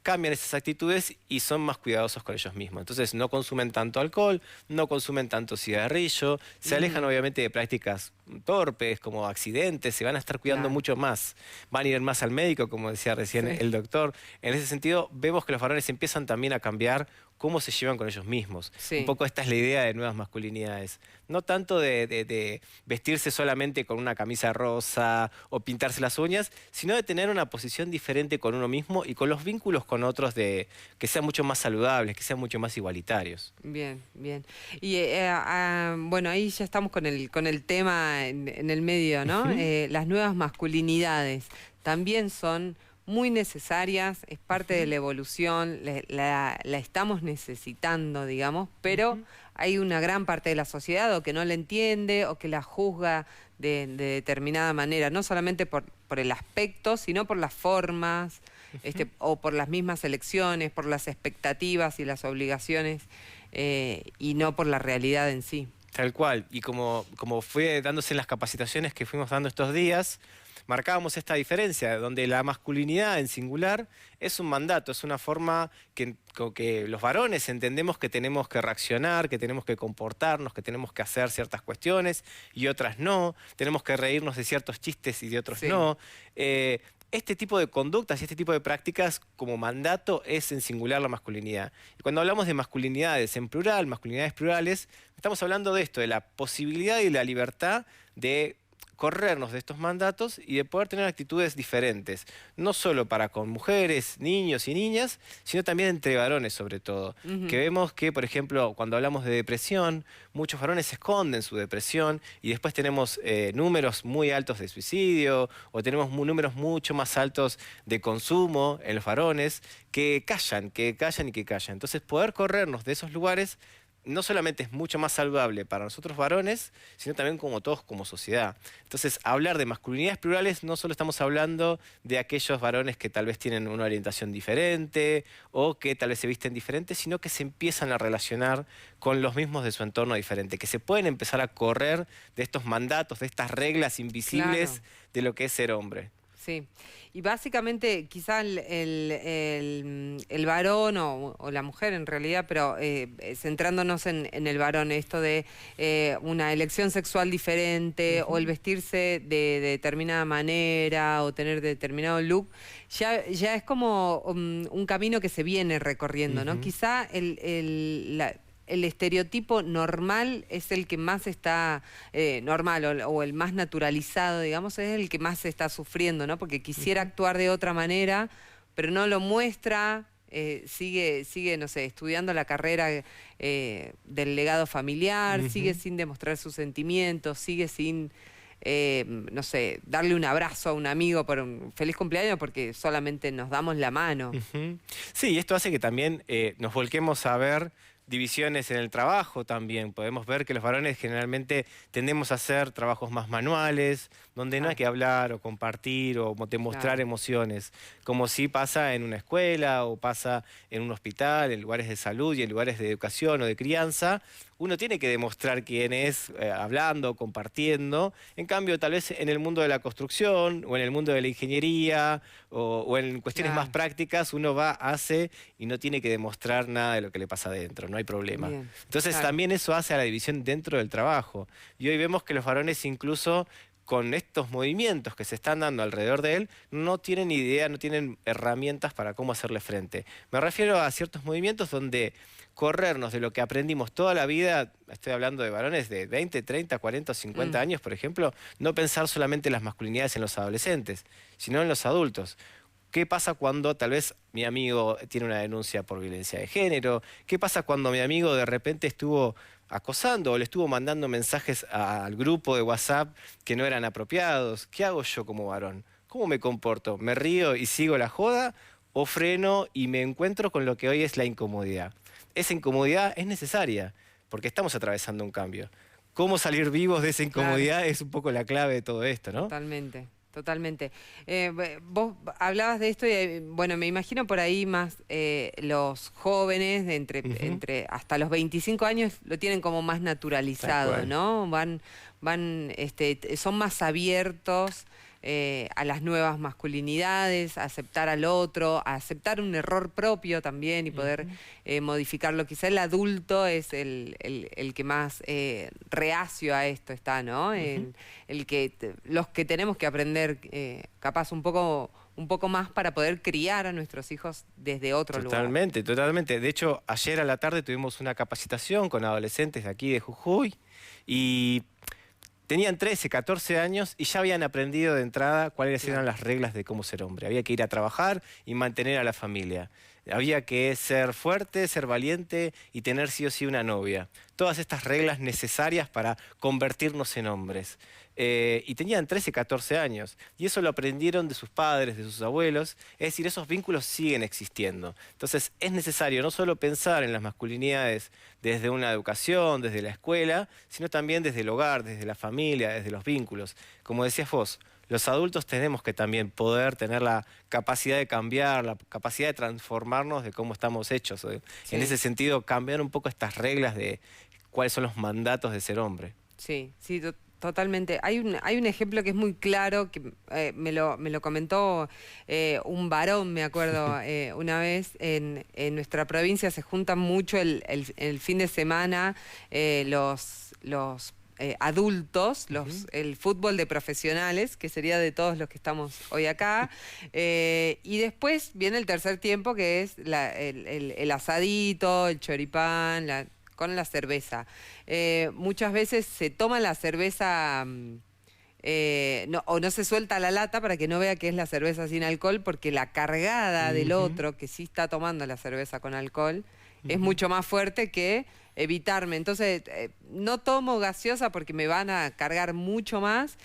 [SPEAKER 10] cambian esas actitudes y son más cuidadosos con ellos mismos. Entonces no consumen tanto alcohol, no consumen tanto cigarrillo, se alejan obviamente de prácticas torpes como accidentes, se van a estar cuidando mucho más, van a ir más al médico, como decía recién el doctor. En ese sentido, vemos que los varones empiezan también a cambiar cómo se llevan con ellos mismos. Un poco esta es la idea de nuevas masculinidades. No tanto de vestirse solamente con una camisa rosa o pintarse las uñas, sino de tener una posición diferente con uno mismo y con los vínculos con otros que sean mucho más saludables, que sean mucho más igualitarios.
[SPEAKER 2] Bien, bien. Y bueno, ahí ya estamos con el tema en el medio, ¿no? Las nuevas masculinidades también son muy necesarias, es parte de la evolución, la estamos necesitando, digamos, pero hay una gran parte de la sociedad o que no la entiende o que la juzga de determinada manera, no solamente por el aspecto, sino por las formas, o por las mismas elecciones, por las expectativas y las obligaciones, y no por la realidad en sí.
[SPEAKER 10] Tal cual, y como fue dándose en las capacitaciones que fuimos dando estos días, marcábamos esta diferencia, donde la masculinidad en singular es un mandato, es una forma que los varones entendemos que tenemos que reaccionar, que tenemos que comportarnos, que tenemos que hacer ciertas cuestiones y otras no, tenemos que reírnos de ciertos chistes y de otros no. Este tipo de conductas y este tipo de prácticas como mandato es en singular la masculinidad. Y cuando hablamos de masculinidades en plural, masculinidades plurales, estamos hablando de esto, de la posibilidad y la libertad de corrernos de estos mandatos y de poder tener actitudes diferentes, no solo para con mujeres, niños y niñas, sino también entre varones sobre todo. Que vemos que, por ejemplo, cuando hablamos de depresión, muchos varones esconden su depresión y después tenemos números muy altos de suicidio o tenemos números mucho más altos de consumo en los varones que callan y que callan. Entonces, poder corrernos de esos lugares no solamente es mucho más saludable para nosotros varones, sino también como todos como sociedad. Entonces, hablar de masculinidades plurales no solo estamos hablando de aquellos varones que tal vez tienen una orientación diferente o que tal vez se visten diferente, sino que se empiezan a relacionar con los mismos de su entorno diferente, que se pueden empezar a correr de estos mandatos, de estas reglas invisibles de lo que es ser hombre.
[SPEAKER 2] Sí, y básicamente quizá el varón o la mujer en realidad, pero centrándonos en el varón, esto de una elección sexual diferente o el vestirse de determinada manera o tener determinado look, ya es como un camino que se viene recorriendo, ¿no? Quizá el estereotipo normal es el que más está, normal o el más naturalizado, digamos, es el que más se está sufriendo, ¿no? Porque quisiera actuar de otra manera, pero no lo muestra, sigue, no sé, estudiando la carrera del legado familiar, sigue sin demostrar sus sentimientos, sigue sin, no sé, darle un abrazo a un amigo por un feliz cumpleaños porque solamente nos damos la mano.
[SPEAKER 10] Sí, y esto hace que también nos volquemos a ver divisiones en el trabajo también. Podemos ver que los varones generalmente tendemos a hacer trabajos más manuales, donde no hay que hablar o compartir o demostrar emociones, como sí pasa en una escuela o pasa en un hospital, en lugares de salud y en lugares de educación o de crianza. uno tiene que demostrar quién es, hablando, compartiendo. En cambio, tal vez en el mundo de la construcción o en el mundo de la ingeniería o en cuestiones más prácticas, uno va, hace y no tiene que demostrar nada de lo que le pasa adentro, no hay problema.
[SPEAKER 2] Bien.
[SPEAKER 10] Entonces también eso hace a la división dentro del trabajo. Y hoy vemos que los varones incluso con estos movimientos que se están dando alrededor de él, no tienen idea, no tienen herramientas para cómo hacerle frente. Me refiero a ciertos movimientos donde corrernos de lo que aprendimos toda la vida, estoy hablando de varones de 20, 30, 40 o 50 años, por ejemplo, no pensar solamente en las masculinidades en los adolescentes, sino en los adultos. ¿Qué pasa cuando tal vez mi amigo tiene una denuncia por violencia de género? ¿Qué pasa cuando mi amigo de repente estuvo acosando o le estuvo mandando mensajes al grupo de WhatsApp que no eran apropiados? ¿Qué hago yo como varón? ¿Cómo me comporto? ¿Me río y sigo la joda o freno y me encuentro con lo que hoy es la incomodidad? Esa incomodidad es necesaria porque estamos atravesando un cambio. ¿Cómo salir vivos de esa incomodidad? Es un poco la clave de todo esto, ¿no?
[SPEAKER 2] Totalmente. Totalmente. Vos hablabas de esto y, bueno, me imagino por ahí más los jóvenes de entre hasta los 25 años lo tienen como más naturalizado, ¿no? Son más abiertos a las nuevas masculinidades, a aceptar al otro, a aceptar un error propio también y poder modificarlo. Quizá el adulto es el que más reacio a esto está, ¿no? Los que tenemos que aprender capaz un poco más para poder criar a nuestros hijos desde otro lugar.
[SPEAKER 10] Totalmente, totalmente. De hecho, ayer a la tarde tuvimos una capacitación con adolescentes de aquí de Jujuy y tenían 13, 14 años y ya habían aprendido de entrada cuáles eran las reglas de cómo ser hombre. Había que ir a trabajar y mantener a la familia. Había que ser fuerte, ser valiente y tener sí o sí una novia. Todas estas reglas necesarias para convertirnos en hombres. Y tenían 13, 14 años. Y eso lo aprendieron de sus padres, de sus abuelos. Es decir, esos vínculos siguen existiendo. Entonces es necesario no solo pensar en las masculinidades desde una educación, desde la escuela, sino también desde el hogar, desde la familia, desde los vínculos. Como decías vos, los adultos tenemos que también poder tener la capacidad de cambiar, la capacidad de transformarnos de cómo estamos hechos. En ese sentido, cambiar un poco estas reglas de cuáles son los mandatos de ser hombre.
[SPEAKER 2] Sí, sí, totalmente. Hay un ejemplo que es muy claro, que me lo comentó un varón, me acuerdo, una vez. En nuestra provincia se juntan mucho el fin de semana los adultos, el fútbol de profesionales, que sería de todos los que estamos hoy acá, y después viene el tercer tiempo, que es el asadito, el choripán, con la cerveza. Muchas veces se toma la cerveza o no se suelta la lata para que no vea que es la cerveza sin alcohol, porque la cargada del otro, que sí está tomando la cerveza con alcohol, es mucho más fuerte que evitarme. Entonces, no tomo gaseosa porque me van a cargar mucho más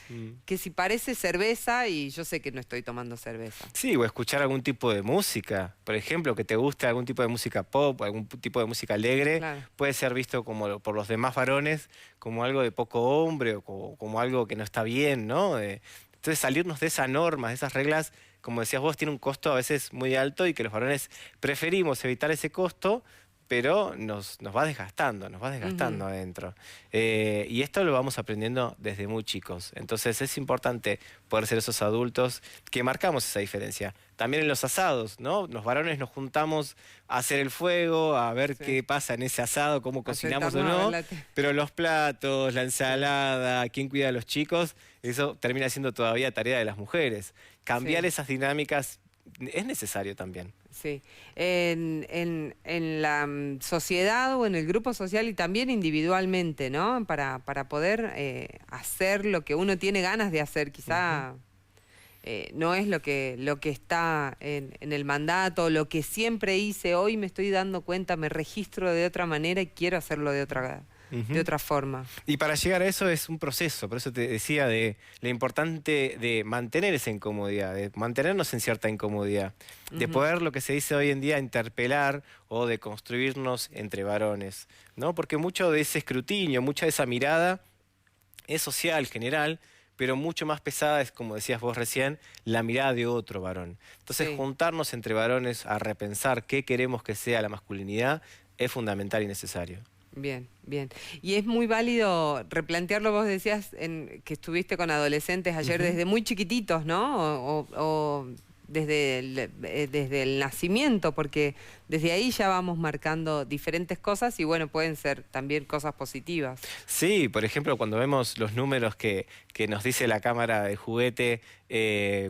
[SPEAKER 2] que si parece cerveza y yo sé que no estoy tomando cerveza.
[SPEAKER 10] Sí, o escuchar algún tipo de música, por ejemplo, que te guste algún tipo de música pop, algún tipo de música alegre, puede ser visto como por los demás varones como algo de poco hombre o como algo que no está bien, ¿no? Entonces, salirnos de esas normas, de esas reglas, como decías vos, tiene un costo a veces muy alto y que los varones preferimos evitar ese costo, pero nos va desgastando adentro. Y esto lo vamos aprendiendo desde muy chicos. Entonces es importante poder ser esos adultos que marcamos esa diferencia. También en los asados, ¿no? Los varones nos juntamos a hacer el fuego, a ver qué pasa en ese asado, cómo cocinamos o no. Pero los platos, la ensalada, quién cuida a los chicos, eso termina siendo todavía tarea de las mujeres. Cambiar esas dinámicas es necesario también.
[SPEAKER 2] Sí, en la sociedad o en el grupo social y también individualmente, ¿no? Para poder hacer lo que uno tiene ganas de hacer, quizá no es lo que está en el mandato, lo que siempre hice. Hoy me estoy dando cuenta, me registro de otra manera y quiero hacerlo de otra forma.
[SPEAKER 10] Y para llegar a eso es un proceso, por eso te decía de lo importante de mantener esa incomodidad, de mantenernos en cierta incomodidad, de poder, lo que se dice hoy en día, interpelar o de construirnos entre varones, ¿no? Porque mucho de ese escrutinio, mucha de esa mirada es social, general, pero mucho más pesada es, como decías vos recién, la mirada de otro varón. Entonces, juntarnos entre varones a repensar qué queremos que sea la masculinidad es fundamental y necesario.
[SPEAKER 2] Bien, bien. Y es muy válido replantearlo, vos decías que estuviste con adolescentes ayer desde muy chiquititos, ¿no? O desde el nacimiento, porque desde ahí ya vamos marcando diferentes cosas y bueno, pueden ser también cosas positivas.
[SPEAKER 10] Sí, por ejemplo, cuando vemos los números que nos dice la cámara de juguete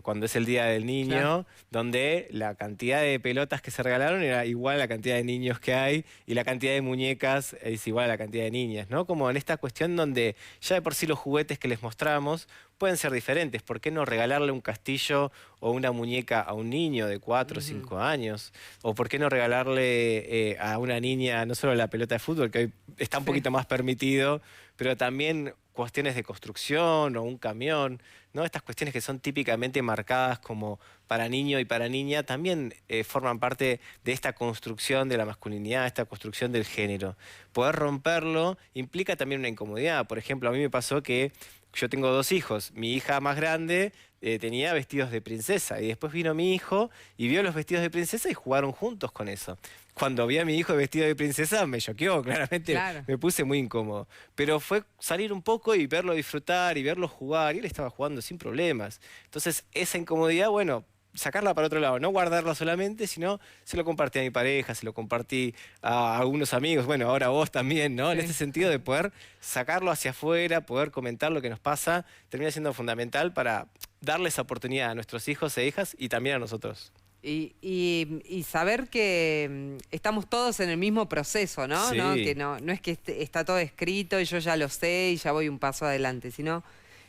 [SPEAKER 10] cuando es el Día del Niño, claro, donde la cantidad de pelotas que se regalaron era igual a la cantidad de niños que hay y la cantidad de muñecas es igual a la cantidad de niñas, ¿no? Como en esta cuestión donde ya de por sí los juguetes que les mostramos pueden ser diferentes. ¿Por qué no regalarle un castillo o una muñeca a un niño de 4 o 5 años? ¿O por qué no regalarle a una niña no solo la pelota de fútbol, que hoy está un poquito más permitido, pero también cuestiones de construcción o un camión, ¿no? Estas cuestiones que son típicamente marcadas como para niño y para niña también forman parte de esta construcción de la masculinidad, esta construcción del género. Poder romperlo implica también una incomodidad. Por ejemplo, a mí me pasó que yo tengo 2 hijos. Mi hija más grande tenía vestidos de princesa y después vino mi hijo y vio los vestidos de princesa y jugaron juntos con eso. Cuando vi a mi hijo vestido de princesa me choqueó, claramente, claro, me puse muy incómodo. Pero fue salir un poco y verlo disfrutar y verlo jugar, y él estaba jugando sin problemas. Entonces esa incomodidad, bueno, sacarla para otro lado, no guardarla solamente, sino se lo compartí a mi pareja, se lo compartí a algunos amigos, bueno, ahora vos también, ¿no? Sí. En ese sentido de poder sacarlo hacia afuera, poder comentar lo que nos pasa, termina siendo fundamental para darle esa oportunidad a nuestros hijos e hijas y también a nosotros.
[SPEAKER 2] Y saber que estamos todos en el mismo proceso, ¿no?
[SPEAKER 10] Sí.
[SPEAKER 2] ¿No? Que no es que está todo escrito y yo ya lo sé y ya voy un paso adelante, sino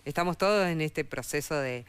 [SPEAKER 2] estamos todos en este proceso de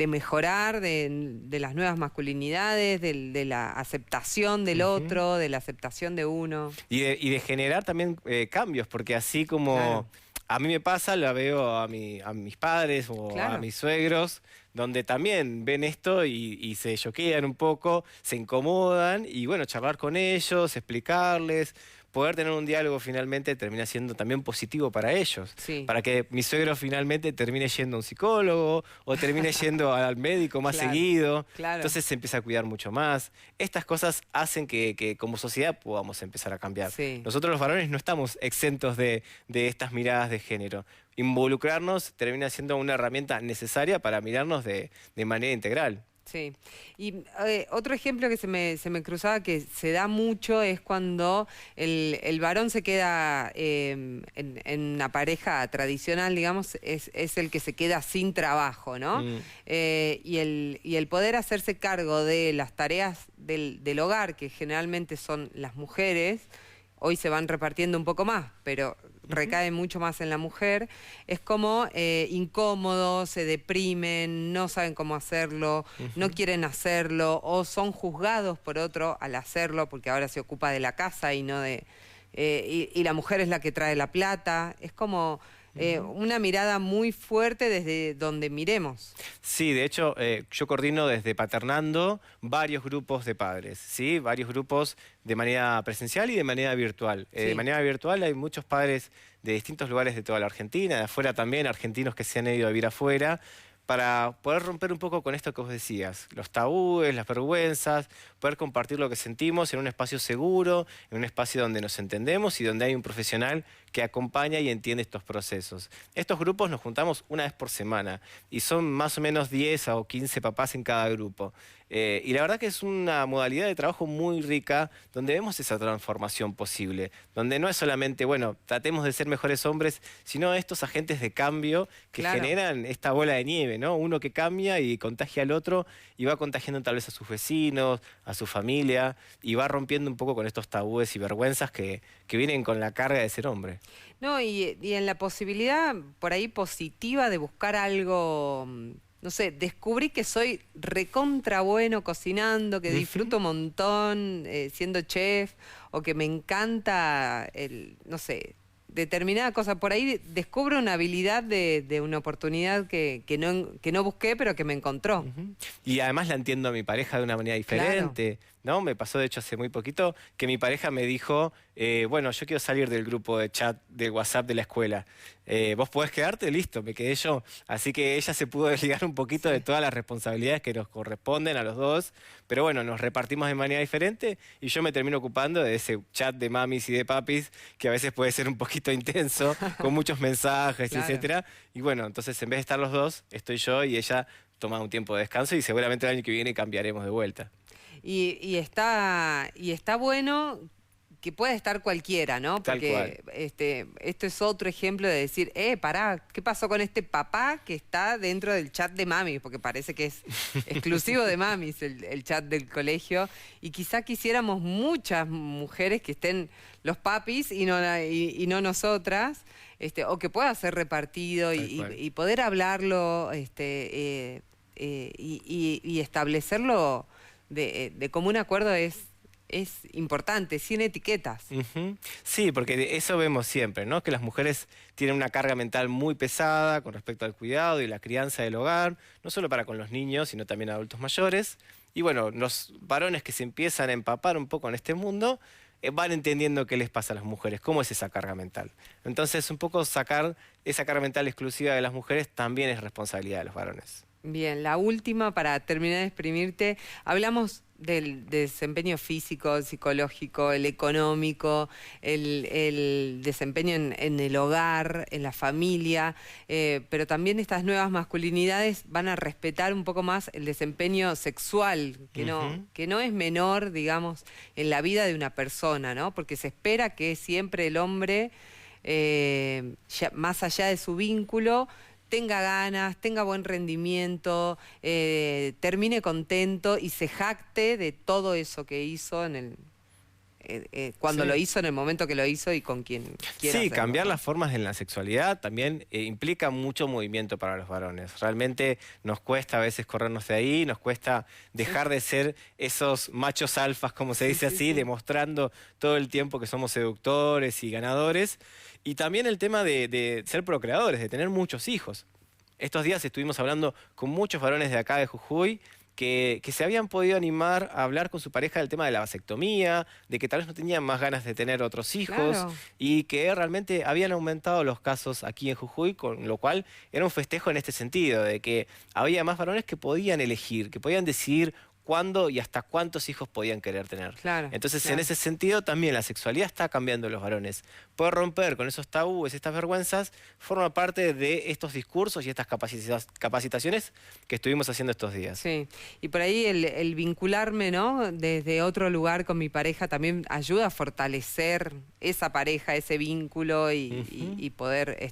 [SPEAKER 2] mejorar, de las nuevas masculinidades, de la aceptación del otro, de la aceptación de uno.
[SPEAKER 10] Y de generar también cambios, porque así como... Claro. A mí me pasa, la veo a mis padres o claro, a mis suegros, donde también ven esto y se choquean un poco, se incomodan y bueno, charlar con ellos, explicarles, poder tener un diálogo finalmente termina siendo también positivo para ellos. Sí. Para que mi suegro finalmente termine yendo a un psicólogo o termine yendo al médico más claro, seguido. Claro. Entonces se empieza a cuidar mucho más. Estas cosas hacen que como sociedad podamos empezar a cambiar. Sí. Nosotros los varones no estamos exentos de estas miradas de género. Involucrarnos termina siendo una herramienta necesaria para mirarnos de manera integral.
[SPEAKER 2] Sí, y otro ejemplo que se me cruzaba que se da mucho es cuando el varón se queda en una pareja tradicional, digamos, es el que se queda sin trabajo, ¿no? Y el poder hacerse cargo de las tareas del hogar, que generalmente son las mujeres, hoy se van repartiendo un poco más, pero recae mucho más en la mujer, es como incómodo, se deprimen, no saben cómo hacerlo, no quieren hacerlo, o son juzgados por otro al hacerlo, porque ahora se ocupa de la casa y no de... y la mujer es la que trae la plata, es como... una mirada muy fuerte desde donde miremos.
[SPEAKER 10] Sí, de hecho, yo coordino desde Paternando varios grupos de padres, ¿sí? Varios grupos de manera presencial y de manera virtual. Sí. De manera virtual hay muchos padres de distintos lugares de toda la Argentina, de afuera también, argentinos que se han ido a vivir afuera, para poder romper un poco con esto que vos decías, los tabúes, las vergüenzas, poder compartir lo que sentimos en un espacio seguro, en un espacio donde nos entendemos y donde hay un profesional que acompaña y entiende estos procesos. Estos grupos nos juntamos una vez por semana y son más o menos 10 o 15 papás en cada grupo. Y la verdad que es una modalidad de trabajo muy rica donde vemos esa transformación posible, donde no es solamente, bueno, tratemos de ser mejores hombres, sino estos agentes de cambio que claro, generan esta bola de nieve, ¿no? Uno que cambia y contagia al otro y va contagiando tal vez a sus vecinos, a su familia y va rompiendo un poco con estos tabúes y vergüenzas que vienen con la carga de ser hombre.
[SPEAKER 2] No, y en la posibilidad por ahí positiva de buscar algo... No sé, descubrí que soy recontra bueno cocinando, que disfruto un montón siendo chef, o que me encanta, no sé, determinada cosa. Por ahí descubro una habilidad de una oportunidad que no busqué, pero que me encontró.
[SPEAKER 10] Y además la entiendo a mi pareja de una manera diferente. Claro. ¿no? Me pasó, de hecho, hace muy poquito, que mi pareja me dijo, bueno, yo quiero salir del grupo de chat de WhatsApp de la escuela. ¿Vos podés quedarte? Listo, me quedé yo. Así que ella se pudo desligar un poquito de todas las responsabilidades que nos corresponden a los dos. Pero bueno, nos repartimos de manera diferente y yo me termino ocupando de ese chat de mamis y de papis, que a veces puede ser un poquito intenso, con muchos mensajes, etcétera. Y bueno, entonces en vez de estar los dos, estoy yo y ella toma un tiempo de descanso y seguramente el año que viene cambiaremos de vuelta.
[SPEAKER 2] Y está bueno que pueda estar cualquiera, ¿no? Porque esto es otro ejemplo de decir, pará, ¿qué pasó con este papá que está dentro del chat de mamis? Porque parece que es exclusivo de mamis el chat del colegio. Y quizá quisiéramos muchas mujeres que estén los papis y no nosotras, o que pueda ser repartido y poder hablarlo y establecerlo de común acuerdo es importante, sin etiquetas.
[SPEAKER 10] Sí, porque eso vemos siempre, ¿no? Que las mujeres tienen una carga mental muy pesada con respecto al cuidado y la crianza del hogar, no solo para con los niños, sino también adultos mayores. Y bueno, los varones que se empiezan a empapar un poco en este mundo van entendiendo qué les pasa a las mujeres, cómo es esa carga mental. Entonces, un poco sacar esa carga mental exclusiva de las mujeres también es responsabilidad de los varones.
[SPEAKER 2] Bien, la última para terminar de exprimirte. Hablamos del desempeño físico, psicológico, el económico, el desempeño en el hogar, en la familia, pero también estas nuevas masculinidades van a respetar un poco más el desempeño sexual, que no es menor, digamos, en la vida de una persona, ¿no? Porque se espera que siempre el hombre, más allá de su vínculo, tenga ganas, tenga buen rendimiento, termine contento y se jacte de todo eso que hizo cuando lo hizo, en el momento que lo hizo y con quien quiera.
[SPEAKER 10] Sí, cambiar las formas en la sexualidad también implica mucho movimiento para los varones. Realmente nos cuesta a veces corrernos de ahí, nos cuesta dejar de ser esos machos alfas, como se dice así, demostrando todo el tiempo que somos seductores y ganadores. Y también el tema de ser procreadores, de tener muchos hijos. Estos días estuvimos hablando con muchos varones de acá de Jujuy que se habían podido animar a hablar con su pareja del tema de la vasectomía, de que tal vez no tenían más ganas de tener otros hijos, y que realmente habían aumentado los casos aquí en Jujuy, con lo cual era un festejo en este sentido, de que había más varones que podían elegir, que podían decidir cuándo y hasta cuántos hijos podían querer tener. Entonces, en ese sentido, también la sexualidad está cambiando en los varones. Poder romper con esos tabúes, estas vergüenzas, forma parte de estos discursos y estas capacitaciones que estuvimos haciendo estos días.
[SPEAKER 2] Sí, y por ahí el vincularme, ¿no?, desde otro lugar con mi pareja también ayuda a fortalecer esa pareja, ese vínculo y poder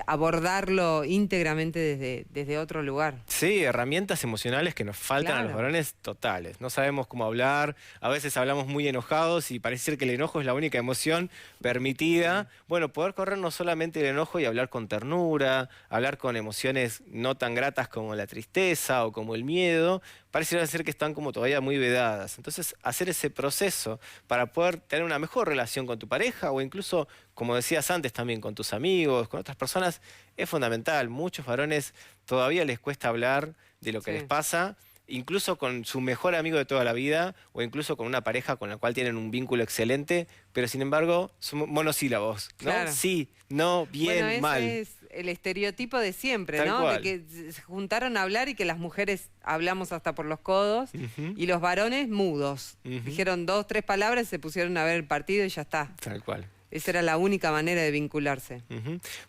[SPEAKER 2] abordarlo íntegramente desde otro lugar.
[SPEAKER 10] Sí, herramientas emocionales que nos faltan a los varones totales. No sabemos cómo hablar, a veces hablamos muy enojados y parece ser que el enojo es la única emoción permitida. Bueno, poder correr no solamente el enojo y hablar con ternura, hablar con emociones no tan gratas como la tristeza o como el miedo, pareciera ser que están como todavía muy vedadas. Entonces, hacer ese proceso para poder tener una mejor relación con tu pareja o incluso, como decías antes, también con tus amigos, con otras personas, es fundamental. Muchos varones todavía les cuesta hablar de lo que les pasa, incluso con su mejor amigo de toda la vida o incluso con una pareja con la cual tienen un vínculo excelente, pero sin embargo son monosílabos, ¿no? Sí, no, bien, mal.
[SPEAKER 2] Es el estereotipo de siempre, ¿no? De que se juntaron a hablar y que las mujeres hablamos hasta por los codos y los varones mudos. Dijeron 2, 3 palabras, se pusieron a ver el partido y ya está.
[SPEAKER 10] Tal cual.
[SPEAKER 2] Esa era la única manera de vincularse.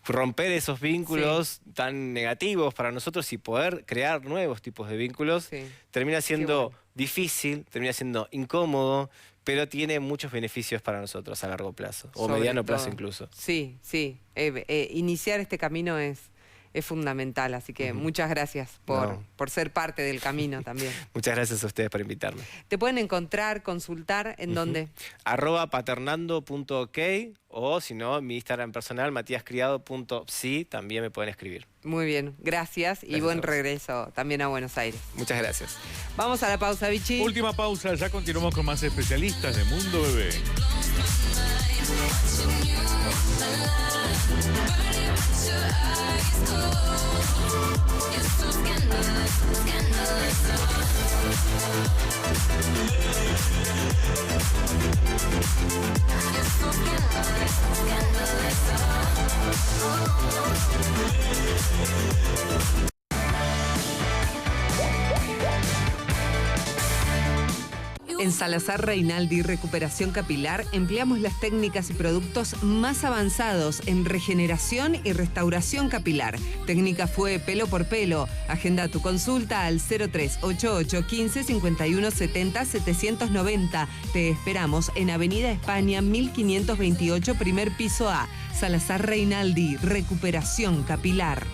[SPEAKER 10] Romper esos vínculos tan negativos para nosotros y poder crear nuevos tipos de vínculos termina siendo difícil, termina siendo incómodo, pero tiene muchos beneficios para nosotros a largo plazo, o mediano plazo incluso.
[SPEAKER 2] Sí, sí. Iniciar este camino es fundamental, así que muchas gracias por ser parte del camino también.
[SPEAKER 10] Muchas gracias a ustedes por invitarme.
[SPEAKER 2] ¿Te pueden encontrar, consultar en dónde?
[SPEAKER 10] @paternando.ok o si no, mi Instagram personal, matiascriado.psi, también me pueden escribir.
[SPEAKER 2] Muy bien, gracias y buen regreso también a Buenos Aires.
[SPEAKER 10] Muchas gracias.
[SPEAKER 2] Vamos a la pausa, Vichy.
[SPEAKER 1] Última pausa, ya continuamos con más especialistas de Mundo Bebé.
[SPEAKER 3] You're so scandalous, scandalous.
[SPEAKER 2] En Salazar Reinaldi Recuperación Capilar empleamos las técnicas y productos más avanzados en regeneración y restauración capilar. Técnica fue pelo por pelo. Agenda tu consulta al 0388 15 51 70 790. Te esperamos en Avenida España 1528, primer piso A. Salazar Reinaldi Recuperación Capilar.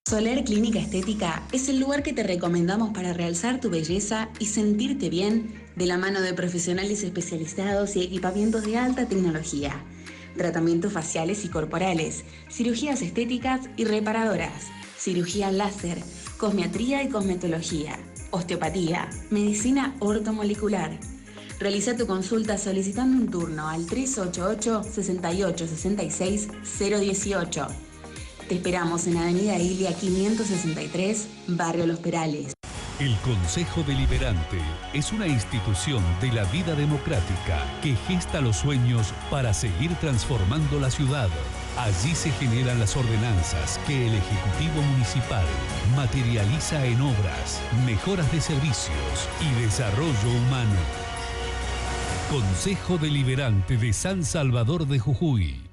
[SPEAKER 7] Soler Clínica Estética es el lugar que te recomendamos para realzar tu belleza y sentirte bien de la mano de profesionales especializados y equipamientos de alta tecnología. Tratamientos faciales y corporales, cirugías estéticas y reparadoras, cirugía láser, cosmetría y cosmetología, osteopatía, medicina ortomolecular. Realiza tu consulta solicitando un turno al 388 68 66 018. Te esperamos en Avenida Ilia 563, Barrio Los Perales.
[SPEAKER 8] El Consejo Deliberante es una institución de la vida democrática que gesta los sueños para seguir transformando la ciudad. Allí se generan las ordenanzas que el Ejecutivo Municipal materializa en obras, mejoras de servicios y desarrollo humano. Consejo Deliberante de San Salvador de Jujuy.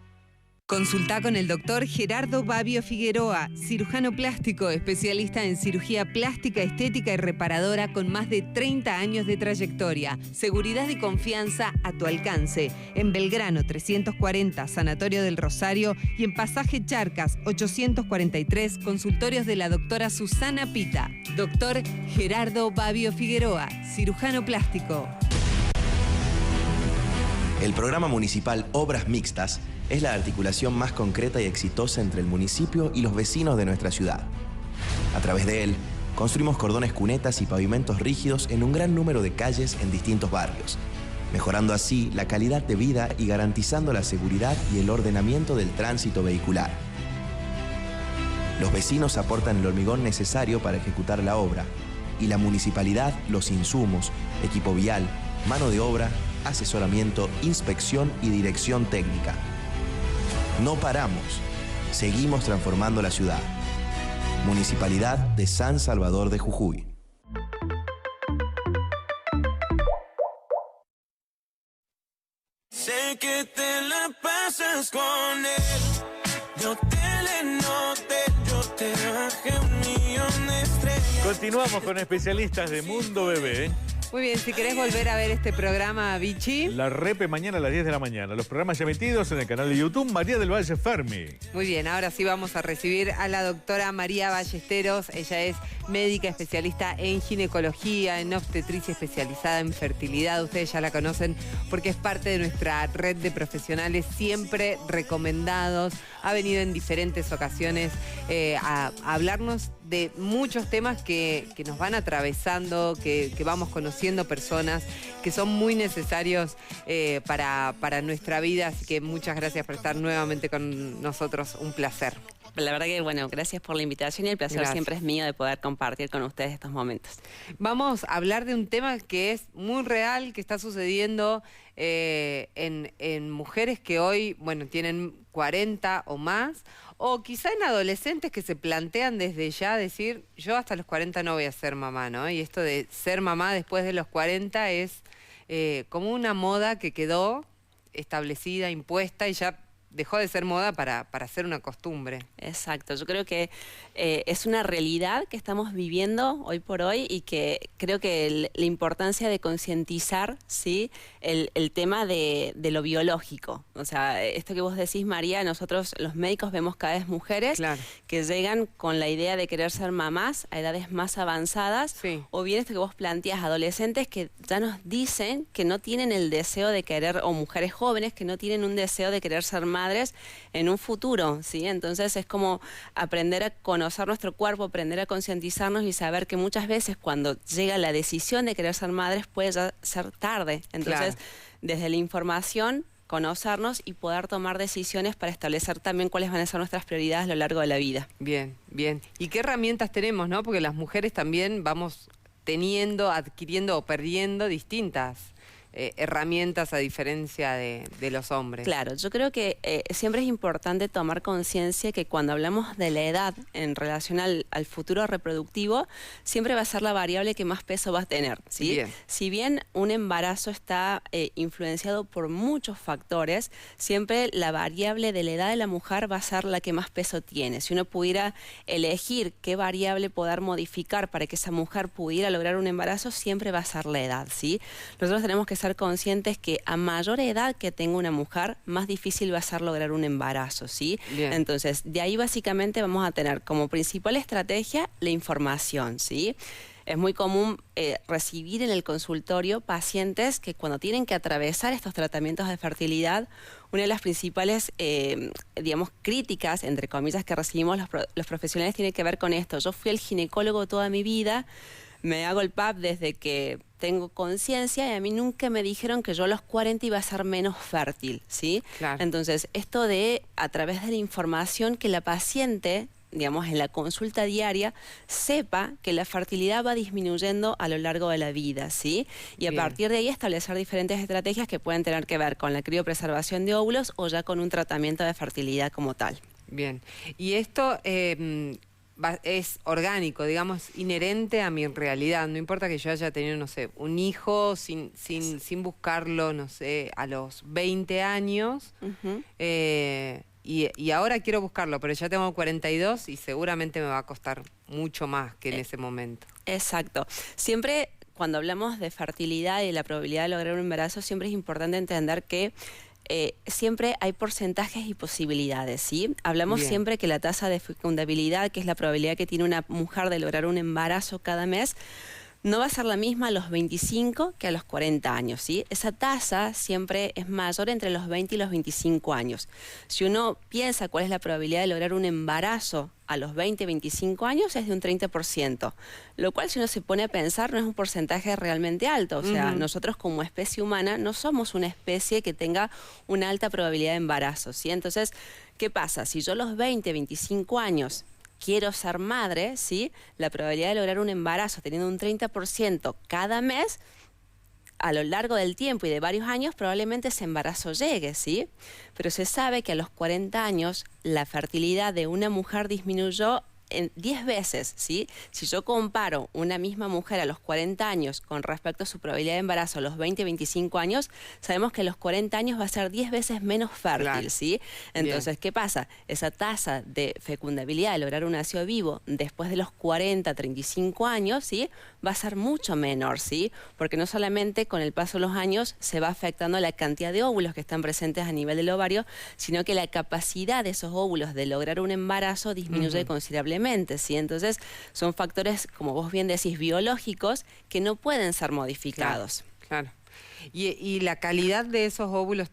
[SPEAKER 2] Consulta con el doctor Gerardo Babio Figueroa, cirujano plástico, especialista en cirugía plástica, estética y reparadora con más de 30 años de trayectoria. Seguridad y confianza a tu alcance. En Belgrano 340, Sanatorio del Rosario, y en Pasaje Charcas 843, consultorios de la doctora Susana Pita. Doctor Gerardo Babio Figueroa, cirujano plástico.
[SPEAKER 11] El programa municipal Obras Mixtas es la articulación más concreta y exitosa entre el municipio y los vecinos de nuestra ciudad. A través de él, construimos cordones cunetas y pavimentos rígidos en un gran número de calles en distintos barrios, mejorando así la calidad de vida y garantizando la seguridad y el ordenamiento del tránsito vehicular. Los vecinos aportan el hormigón necesario para ejecutar la obra y la municipalidad los insumos, equipo vial, mano de obra, asesoramiento, inspección y dirección técnica. No paramos, seguimos transformando la ciudad. Municipalidad de San Salvador de Jujuy.
[SPEAKER 12] Sé que te la pasas con él. Yo te le noté, yo te bajé 1.000.000 de estrellas.
[SPEAKER 1] Continuamos con especialistas de Mundo Bebé.
[SPEAKER 2] Muy bien, si querés volver a ver este programa, Vichy.
[SPEAKER 1] La repe mañana a las 10 de la mañana. Los programas ya emitidos en el canal de YouTube María del Valle Fermi.
[SPEAKER 2] Muy bien, ahora sí vamos a recibir a la doctora María Ballesteros. Ella es médica especialista en ginecología, en obstetricia especializada en fertilidad. Ustedes ya la conocen porque es parte de nuestra red de profesionales siempre recomendados. Ha venido en diferentes ocasiones a hablarnos de muchos temas que nos van atravesando, que vamos conociendo personas que son muy necesarios para nuestra vida. Así que muchas gracias por estar nuevamente con nosotros. Un placer.
[SPEAKER 13] La verdad que, bueno, gracias por la invitación y el placer siempre es mío de poder compartir con ustedes estos momentos.
[SPEAKER 2] Vamos a hablar de un tema que es muy real, que está sucediendo en mujeres que hoy, bueno, tienen 40 o más, o quizá en adolescentes que se plantean desde ya decir, yo hasta los 40 no voy a ser mamá, ¿no? Y esto de ser mamá después de los 40 es como una moda que quedó establecida, impuesta y ya dejó de ser moda para ser una costumbre.
[SPEAKER 13] Exacto, yo creo que es una realidad que estamos viviendo hoy por hoy y que creo que la importancia de concientizar, ¿sí?, el tema de lo biológico. O sea, esto que vos decís, María, nosotros los médicos vemos cada vez mujeres que llegan con la idea de querer ser mamás a edades más avanzadas, o bien esto que vos planteás, adolescentes que ya nos dicen que no tienen el deseo de querer, o mujeres jóvenes que no tienen un deseo de querer ser madres madres en un futuro, ¿sí? Entonces es como aprender a conocer nuestro cuerpo, aprender a concientizarnos y saber que muchas veces cuando llega la decisión de querer ser madres puede ya ser tarde. Entonces, desde la información, conocernos y poder tomar decisiones para establecer también cuáles van a ser nuestras prioridades a lo largo de la vida.
[SPEAKER 2] Bien, bien. ¿Y qué herramientas tenemos, no? Porque las mujeres también vamos teniendo, adquiriendo o perdiendo distintas herramientas a diferencia de los hombres.
[SPEAKER 13] Claro, yo creo que siempre es importante tomar conciencia que cuando hablamos de la edad en relación al futuro reproductivo, siempre va a ser la variable que más peso va a tener, ¿sí?
[SPEAKER 2] Bien.
[SPEAKER 13] Si bien un embarazo está influenciado por muchos factores, siempre la variable de la edad de la mujer va a ser la que más peso tiene. Si uno pudiera elegir qué variable poder modificar para que esa mujer pudiera lograr un embarazo, siempre va a ser la edad, ¿sí? Nosotros tenemos que ser conscientes que a mayor edad que tenga una mujer, más difícil va a ser lograr un embarazo, ¿sí?
[SPEAKER 2] Bien.
[SPEAKER 13] Entonces, de ahí básicamente vamos a tener como principal estrategia la información, ¿sí? Es muy común recibir en el consultorio pacientes que cuando tienen que atravesar estos tratamientos de fertilidad, una de las principales, digamos, críticas, entre comillas, que recibimos los profesionales tiene que ver con esto. Yo fui al ginecólogo toda mi vida, me hago el PAP desde que tengo conciencia y a mí nunca me dijeron que yo a los 40 iba a ser menos fértil, ¿sí?
[SPEAKER 2] Claro.
[SPEAKER 13] Entonces, esto de, a través de la información que la paciente, digamos, en la consulta diaria, sepa que la fertilidad va disminuyendo a lo largo de la vida, ¿sí? Y a partir de ahí establecer diferentes estrategias que pueden tener que ver con la criopreservación de óvulos o ya con un tratamiento de fertilidad como tal.
[SPEAKER 2] Bien. Y esto es orgánico, digamos, inherente a mi realidad. No importa que yo haya tenido, no sé, un hijo sin buscarlo, no sé, a los 20 años. Y ahora quiero buscarlo, pero ya tengo 42 y seguramente me va a costar mucho más que en ese momento.
[SPEAKER 13] Exacto. Siempre, cuando hablamos de fertilidad y de la probabilidad de lograr un embarazo, siempre es importante entender que siempre hay porcentajes y posibilidades, ¿sí? Hablamos siempre que la tasa de fecundabilidad, que es la probabilidad que tiene una mujer de lograr un embarazo cada mes, no va a ser la misma a los 25 que a los 40 años, ¿sí? Esa tasa siempre es mayor entre los 20 y los 25 años. Si uno piensa cuál es la probabilidad de lograr un embarazo a los 20, 25 años, es de un 30%, lo cual, si uno se pone a pensar, no es un porcentaje realmente alto. O sea, nosotros como especie humana no somos una especie que tenga una alta probabilidad de embarazo, ¿sí? Entonces, ¿qué pasa? Si yo a los 20, 25 años quiero ser madre, ¿sí? La probabilidad de lograr un embarazo teniendo un 30% cada mes, a lo largo del tiempo y de varios años, probablemente ese embarazo llegue, ¿sí? Pero se sabe que a los 40 años la fertilidad de una mujer disminuyó en 10 veces, ¿sí? Si yo comparo una misma mujer a los 40 años con respecto a su probabilidad de embarazo a los 20, 25 años, sabemos que a los 40 años va a ser 10 veces menos fértil, ¿sí? Entonces, ¿qué pasa? Esa tasa de fecundabilidad de lograr un nacido vivo después de los 40, 35 años, ¿sí? Va a ser mucho menor, ¿sí? Porque no solamente con el paso de los años se va afectando la cantidad de óvulos que están presentes a nivel del ovario, sino que la capacidad de esos óvulos de lograr un embarazo disminuye considerablemente, ¿sí? Entonces, son factores, como vos bien decís, biológicos que no pueden ser modificados.
[SPEAKER 2] Claro. ¿Y la calidad de esos óvulos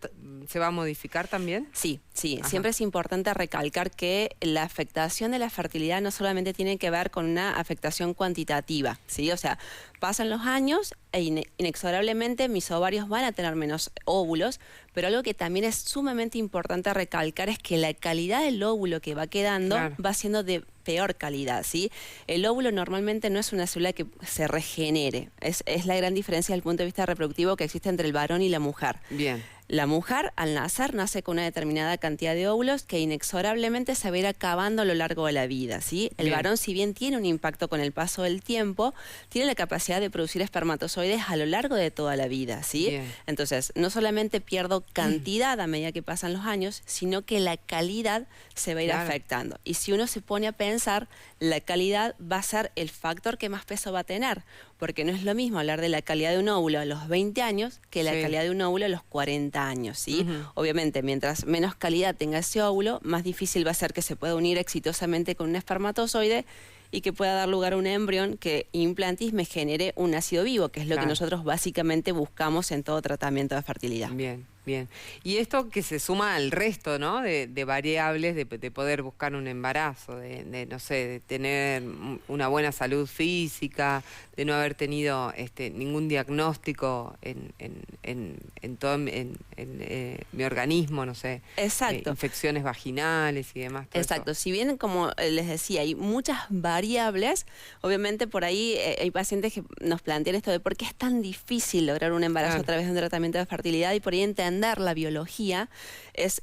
[SPEAKER 2] se va a modificar también?
[SPEAKER 13] Sí, sí. Siempre es importante recalcar que la afectación de la fertilidad no solamente tiene que ver con una afectación cuantitativa, ¿sí? O sea, pasan los años e inexorablemente mis ovarios van a tener menos óvulos, pero algo que también es sumamente importante recalcar es que la calidad del óvulo que va quedando va siendo de peor calidad, ¿sí? El óvulo normalmente no es una célula que se regenere. Es la gran diferencia desde el punto de vista reproductivo que existe entre el varón y la mujer.
[SPEAKER 2] Bien.
[SPEAKER 13] La mujer, al nacer, nace con una determinada cantidad de óvulos que inexorablemente se va a ir acabando a lo largo de la vida, ¿sí? El varón, si bien tiene un impacto con el paso del tiempo, tiene la capacidad de producir espermatozoides a lo largo de toda la vida, ¿sí? Entonces, no solamente pierdo cantidad a medida que pasan los años, sino que la calidad se va a ir afectando. Y si uno se pone a pensar, la calidad va a ser el factor que más peso va a tener, porque no es lo mismo hablar de la calidad de un óvulo a los 20 años que la calidad de un óvulo a los 40 años, ¿sí? Obviamente, mientras menos calidad tenga ese óvulo, más difícil va a ser que se pueda unir exitosamente con un espermatozoide y que pueda dar lugar a un embrión que implantis me genere un nacido vivo, que es lo que nosotros básicamente buscamos en todo tratamiento de fertilidad.
[SPEAKER 2] Bien, Bien. Y esto que se suma al resto, ¿no? De variables de poder buscar un embarazo, no sé, de tener una buena salud física, de no haber tenido ningún diagnóstico en todo mi organismo, no sé.
[SPEAKER 13] Exacto.
[SPEAKER 2] Infecciones vaginales y demás.
[SPEAKER 13] Exacto. Si bien, como les decía, hay muchas variables, obviamente por ahí hay pacientes que nos plantean esto de por qué es tan difícil lograr un embarazo a través de un tratamiento de fertilidad, y por ahí entender la biología es,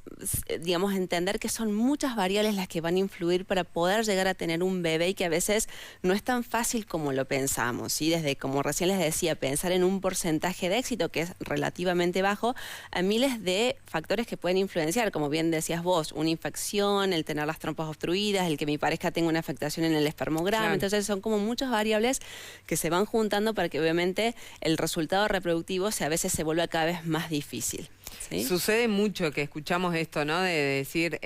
[SPEAKER 13] digamos, entender que son muchas variables las que van a influir para poder llegar a tener un bebé, y que a veces no es tan fácil como lo pensamos, ¿sí? Desde, como recién les decía, pensar en un porcentaje de éxito que es relativamente bajo, a miles de factores que pueden influenciar, como bien decías vos, una infección, el tener las trompas obstruidas, el que mi pareja tenga una afectación en el espermograma. Entonces son como muchas variables que se van juntando para que obviamente el resultado reproductivo a veces se vuelva cada vez más difícil. ¿Sí?
[SPEAKER 2] Sucede mucho que escuchamos esto, ¿no? De decir,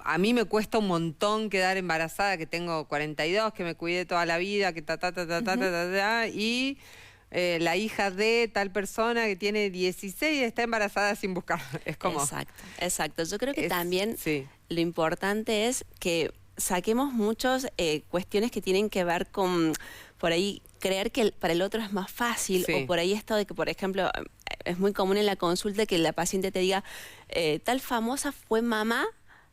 [SPEAKER 2] a mí me cuesta un montón quedar embarazada, que tengo 42, que me cuidé toda la vida, que y la hija de tal persona que tiene 16 está embarazada sin buscar. Es como...
[SPEAKER 13] Exacto. Yo creo que también lo importante es que saquemos muchas cuestiones que tienen que ver con, por ahí, creer que para el otro es más fácil, o por ahí esto de que, por ejemplo, es muy común en la consulta que la paciente te diga, tal famosa fue mamá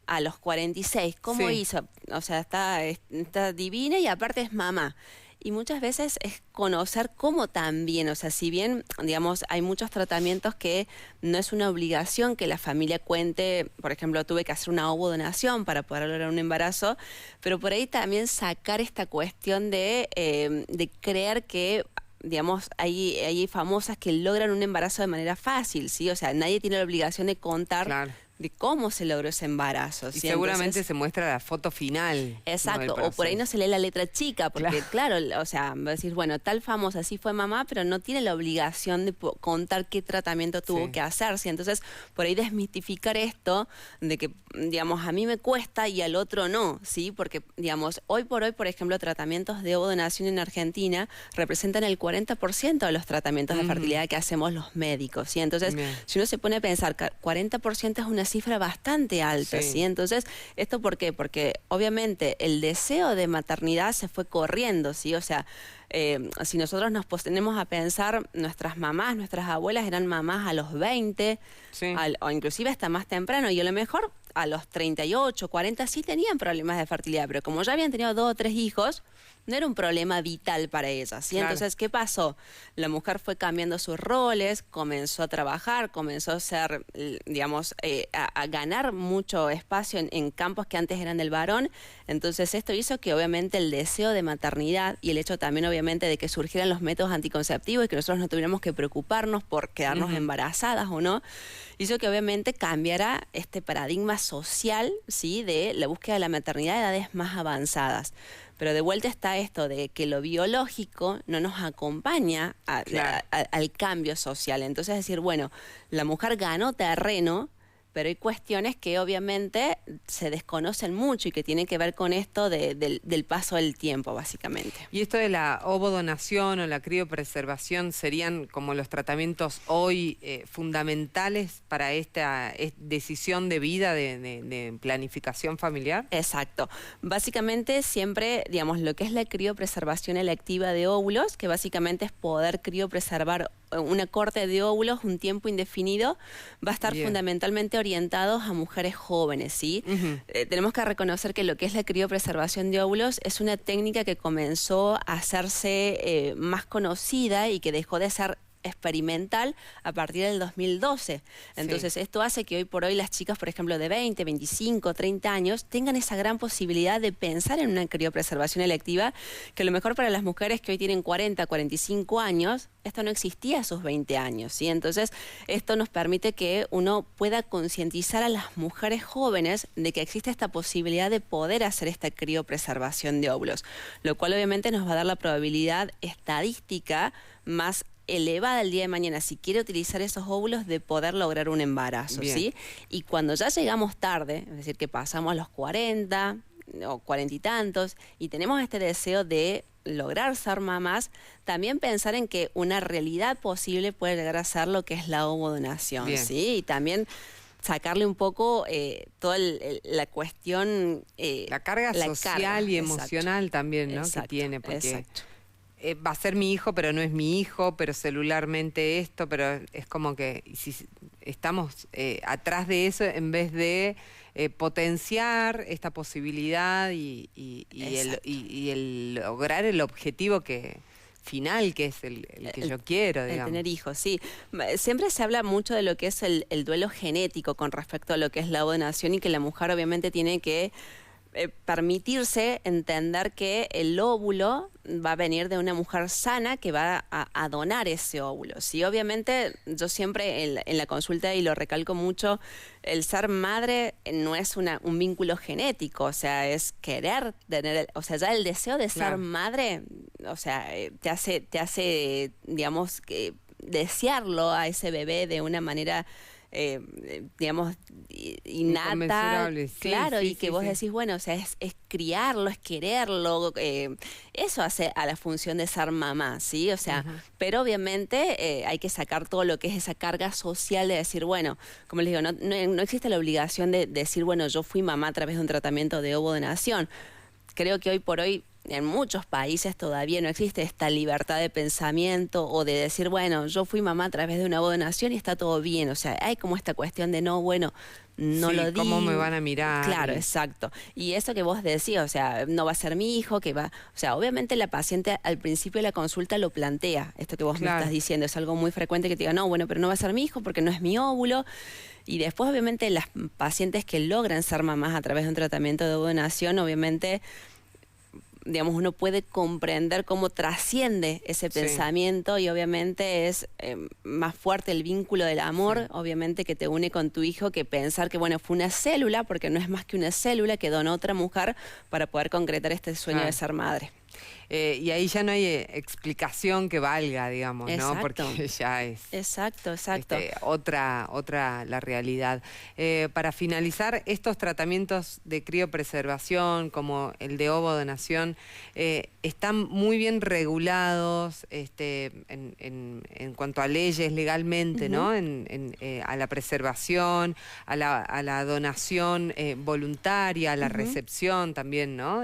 [SPEAKER 13] a los 46, ¿cómo hizo? O sea, está divina y aparte es mamá. Y muchas veces es conocer cómo también, o sea, si bien, digamos, hay muchos tratamientos que no es una obligación que la familia cuente, por ejemplo, tuve que hacer una ovodonación para poder lograr un embarazo, pero por ahí también sacar esta cuestión de creer que, digamos, hay famosas que logran un embarazo de manera fácil, ¿sí? O sea, nadie tiene la obligación de contar de cómo se logró ese embarazo.
[SPEAKER 2] ¿sí? Y seguramente entonces, se muestra la foto final.
[SPEAKER 13] Exacto, o por ahí no se lee la letra chica, porque claro, o sea, va a decir, bueno, tal famosa sí fue mamá, pero no tiene la obligación de contar qué tratamiento tuvo que hacerse. Entonces, por ahí desmitificar esto de que, digamos, a mí me cuesta y al otro no, ¿sí? Porque, digamos, hoy por hoy, por ejemplo, tratamientos de ovodonación en Argentina representan el 40% de los tratamientos de fertilidad que hacemos los médicos, ¿sí? Entonces, si uno se pone a pensar, 40% es una cifra bastante alta, ¿sí? Entonces, ¿esto por qué? Porque obviamente el deseo de maternidad se fue corriendo, ¿sí? O sea, si nosotros nos ponemos a pensar, nuestras mamás, nuestras abuelas eran mamás a los 20, o inclusive hasta más temprano, y a lo mejor a los 38, 40 sí tenían problemas de fertilidad, pero como ya habían tenido 2 o 3 hijos, no era un problema vital para ellas, ¿sí? Entonces, ¿qué pasó? La mujer fue cambiando sus roles, comenzó a trabajar, comenzó a ser, digamos, a ganar mucho espacio en campos que antes eran del varón. Entonces, esto hizo que obviamente el deseo de maternidad y el hecho también obviamente de que surgieran los métodos anticonceptivos y que nosotros no tuviéramos que preocuparnos por quedarnos embarazadas o no, hizo que obviamente cambiara este paradigma social, ¿sí? De la búsqueda de la maternidad a edades más avanzadas. Pero de vuelta está esto de que lo biológico no nos acompaña al cambio social. Entonces, es decir, bueno, la mujer ganó terreno, pero hay cuestiones que obviamente se desconocen mucho y que tienen que ver con esto del paso del tiempo, básicamente.
[SPEAKER 2] Y esto de la ovodonación o la criopreservación serían como los tratamientos hoy fundamentales para esta decisión de vida de planificación familiar.
[SPEAKER 13] Exacto. Básicamente siempre, digamos, lo que es la criopreservación electiva de óvulos, que básicamente es poder criopreservar una corte de óvulos un tiempo indefinido, va a estar fundamentalmente orientados a mujeres jóvenes, ¿sí? Tenemos que reconocer que lo que es la criopreservación de óvulos es una técnica que comenzó a hacerse más conocida y que dejó de ser experimental a partir del 2012. Entonces, esto hace que hoy por hoy las chicas, por ejemplo, de 20, 25, 30 años, tengan esa gran posibilidad de pensar en una criopreservación electiva, que a lo mejor para las mujeres que hoy tienen 40, 45 años, esto no existía a sus 20 años, ¿sí? Entonces, esto nos permite que uno pueda concientizar a las mujeres jóvenes de que existe esta posibilidad de poder hacer esta criopreservación de óvulos, lo cual obviamente nos va a dar la probabilidad estadística más elevada el día de mañana, si quiere utilizar esos óvulos, de poder lograr un embarazo, ¿sí? Y cuando ya llegamos tarde, es decir, que pasamos a los 40 o 40 y tantos, y tenemos este deseo de lograr ser mamás, también pensar en que una realidad posible puede llegar a ser lo que es la ovodonación, ¿sí? Y también sacarle un poco toda la cuestión...
[SPEAKER 2] la carga social y emocional,
[SPEAKER 13] exacto,
[SPEAKER 2] también, ¿no?
[SPEAKER 13] Exacto,
[SPEAKER 2] que tiene, porque
[SPEAKER 13] exacto.
[SPEAKER 2] Va a ser mi hijo, pero no es mi hijo, pero celularmente esto, pero es como que si estamos atrás de eso en vez de potenciar esta posibilidad y el lograr el objetivo final, que es el que yo quiero, digamos.
[SPEAKER 13] El tener hijos, sí. Siempre se habla mucho de lo que es el duelo genético con respecto a lo que es la ovodonación y que la mujer obviamente tiene que permitirse entender que el óvulo va a venir de una mujer sana que va a donar ese óvulo. Sí, obviamente yo siempre en la consulta, y lo recalco mucho, el ser madre no es un vínculo genético, o sea, es querer tener, o sea, ya el deseo de ser madre, o sea, te hace, digamos, desearlo a ese bebé de una manera digamos, innata, claro, y que vos decís, bueno, o sea, es criarlo, es quererlo, eso hace a la función de ser mamá, ¿sí? O sea, pero obviamente hay que sacar todo lo que es esa carga social de decir, bueno, como les digo, no existe la obligación de decir, bueno, yo fui mamá a través de un tratamiento de ovodonación. Creo que hoy por hoy en muchos países todavía no existe esta libertad de pensamiento o de decir, bueno, yo fui mamá a través de una ovodonación y está todo bien. O sea, hay como esta cuestión de no, bueno, no lo digo.
[SPEAKER 2] ¿Cómo me van a mirar?
[SPEAKER 13] Claro, exacto. Y eso que vos decís, o sea, no va a ser mi hijo, que va... O sea, obviamente la paciente al principio de la consulta lo plantea, esto que vos me estás diciendo. Es algo muy frecuente que te diga, no, bueno, pero no va a ser mi hijo porque no es mi óvulo. Y después, obviamente, las pacientes que logran ser mamás a través de un tratamiento de ovodonación, obviamente... digamos, uno puede comprender cómo trasciende ese pensamiento y obviamente es más fuerte el vínculo del amor, obviamente, que te une con tu hijo, que pensar que, bueno, fue una célula, porque no es más que una célula que donó otra mujer para poder concretar este sueño de ser madre.
[SPEAKER 2] Y ahí ya no hay explicación que valga, digamos, ¿no? Porque ya es
[SPEAKER 13] exacto.
[SPEAKER 2] otra la realidad. Para finalizar, estos tratamientos de criopreservación, como el de ovodonación, están muy bien regulados en cuanto a leyes legalmente, ¿no? A la preservación, a la donación voluntaria, a la recepción también, ¿no?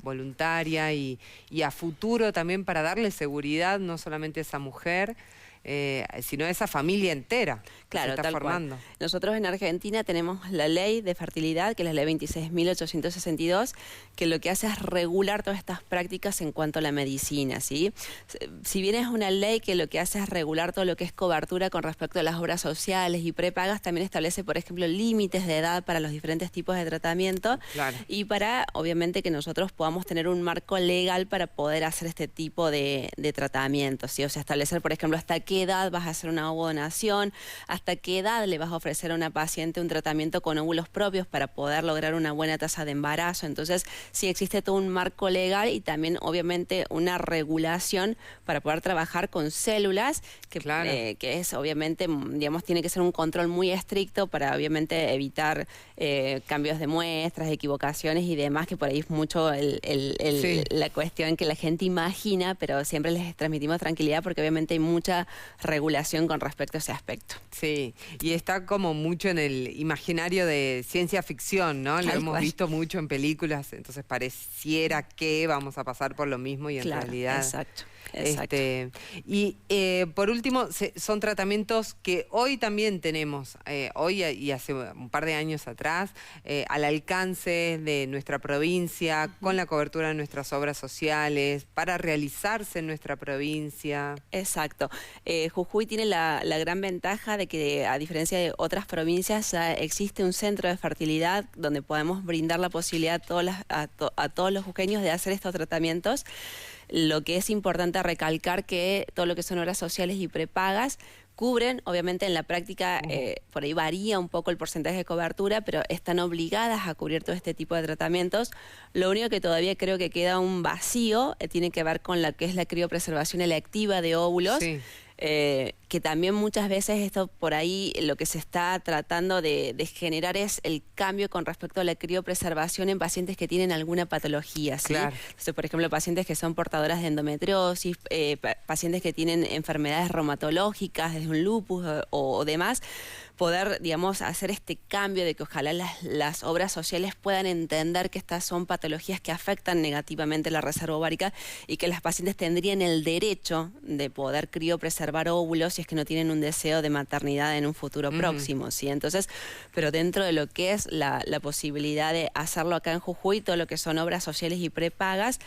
[SPEAKER 2] Voluntaria y a futuro también, para darle seguridad no solamente a esa mujer, sino a esa familia entera.
[SPEAKER 13] Claro,
[SPEAKER 2] que se está formando.
[SPEAKER 13] Cual. Nosotros en Argentina tenemos la ley de fertilidad, que es la ley 26.862, que lo que hace es regular todas estas prácticas en cuanto a la medicina, ¿sí? Si bien es una ley que lo que hace es regular todo lo que es cobertura con respecto a las obras sociales y prepagas, también establece, por ejemplo, límites de edad para los diferentes tipos de tratamiento y para, obviamente, que nosotros podamos tener un marco legal para poder hacer este tipo de tratamientos, ¿sí? O sea, establecer, por ejemplo, hasta qué edad vas a hacer una ovodonación, hasta qué edad le vas a ofrecer a una paciente un tratamiento con óvulos propios para poder lograr una buena tasa de embarazo. Entonces, sí existe todo un marco legal y también, obviamente, una regulación para poder trabajar con células, que es, obviamente, digamos, tiene que ser un control muy estricto para, obviamente, evitar cambios de muestras, equivocaciones y demás, que por ahí es mucho la cuestión que la gente imagina, pero siempre les transmitimos tranquilidad porque, obviamente, hay mucha regulación con respecto a ese aspecto.
[SPEAKER 2] Sí, y está como mucho en el imaginario de ciencia ficción, ¿no? Lo hemos visto mucho en películas, entonces pareciera que vamos a pasar por lo mismo y en realidad...
[SPEAKER 13] Exacto.
[SPEAKER 2] Y por último, son tratamientos que hoy también tenemos, hoy y hace un par de años atrás, al alcance de nuestra provincia, con la cobertura de nuestras obras sociales, para realizarse en nuestra provincia.
[SPEAKER 13] Exacto. Jujuy tiene la gran ventaja de que, a diferencia de otras provincias, ya existe un centro de fertilidad donde podemos brindar la posibilidad a todos los jujeños de hacer estos tratamientos. Lo que es importante recalcar que todo lo que son obras sociales y prepagas cubren, obviamente en la práctica por ahí varía un poco el porcentaje de cobertura, pero están obligadas a cubrir todo este tipo de tratamientos. Lo único que todavía creo que queda un vacío tiene que ver con la que es la criopreservación electiva de óvulos. que también muchas veces esto por ahí lo que se está tratando de generar es el cambio con respecto a la criopreservación en pacientes que tienen alguna patología, ¿sí?
[SPEAKER 2] Claro.
[SPEAKER 13] Entonces, por ejemplo, pacientes que son portadoras de endometriosis, pacientes que tienen enfermedades reumatológicas, desde un lupus o demás, poder, digamos, hacer este cambio de que ojalá las obras sociales puedan entender que estas son patologías que afectan negativamente la reserva ovárica y que las pacientes tendrían el derecho de poder criopreservar óvulos si es que no tienen un deseo de maternidad en un futuro próximo, ¿sí? Entonces, pero dentro de lo que es la posibilidad de hacerlo acá en Jujuy, todo lo que son obras sociales y prepagas,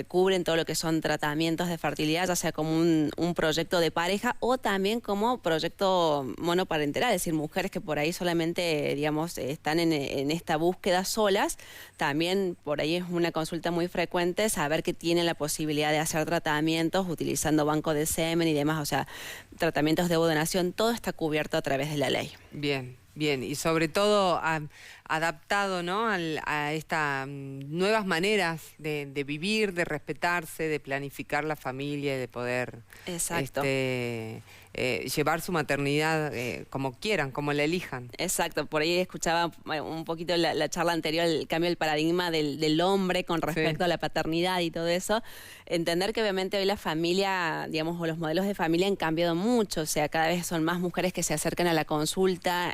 [SPEAKER 13] cubren todo lo que son tratamientos de fertilidad, ya sea como un proyecto de pareja o también como proyecto monoparental, es decir, mujeres que por ahí solamente, digamos, están en esta búsqueda solas. También por ahí es una consulta muy frecuente saber que tienen la posibilidad de hacer tratamientos utilizando banco de semen y demás, o sea, tratamientos de donación, todo está cubierto a través de la ley.
[SPEAKER 2] Bien. Bien, y sobre todo adaptado, ¿no?, a estas nuevas maneras de vivir, de respetarse, de planificar la familia y de poder llevar su maternidad como quieran, como la elijan.
[SPEAKER 13] Exacto, por ahí escuchaba un poquito la charla anterior, el cambio del paradigma del hombre con respecto a la paternidad y todo eso. Entender que obviamente hoy la familia, digamos, o los modelos de familia han cambiado mucho, o sea, cada vez son más mujeres que se acercan a la consulta,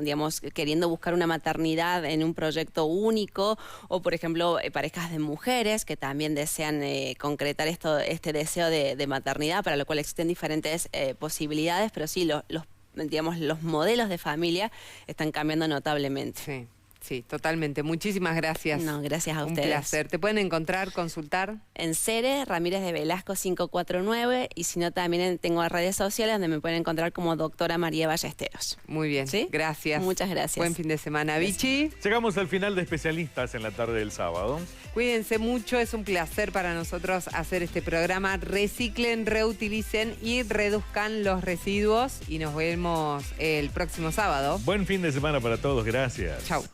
[SPEAKER 13] digamos, queriendo buscar una maternidad en un proyecto único, o por ejemplo, parejas de mujeres que también desean concretar este deseo de maternidad, para lo cual existen diferentes posibilidades, pero sí, digamos, los modelos de familia están cambiando notablemente.
[SPEAKER 2] Sí. Sí, totalmente. Muchísimas gracias.
[SPEAKER 13] No, gracias a ustedes.
[SPEAKER 2] Un placer. ¿Te pueden encontrar, consultar?
[SPEAKER 13] En Cere, Ramírez de Velasco 549, y si no también tengo redes sociales donde me pueden encontrar como doctora María Ballesteros.
[SPEAKER 2] Muy bien, ¿sí? Gracias.
[SPEAKER 13] Muchas gracias.
[SPEAKER 2] Buen fin de semana. Vichy.
[SPEAKER 1] Llegamos al final de Especialistas en la tarde del sábado.
[SPEAKER 2] Cuídense mucho, es un placer para nosotros hacer este programa. Reciclen, reutilicen y reduzcan los residuos y nos vemos el próximo sábado.
[SPEAKER 1] Buen fin de semana para todos, gracias.
[SPEAKER 2] Chau.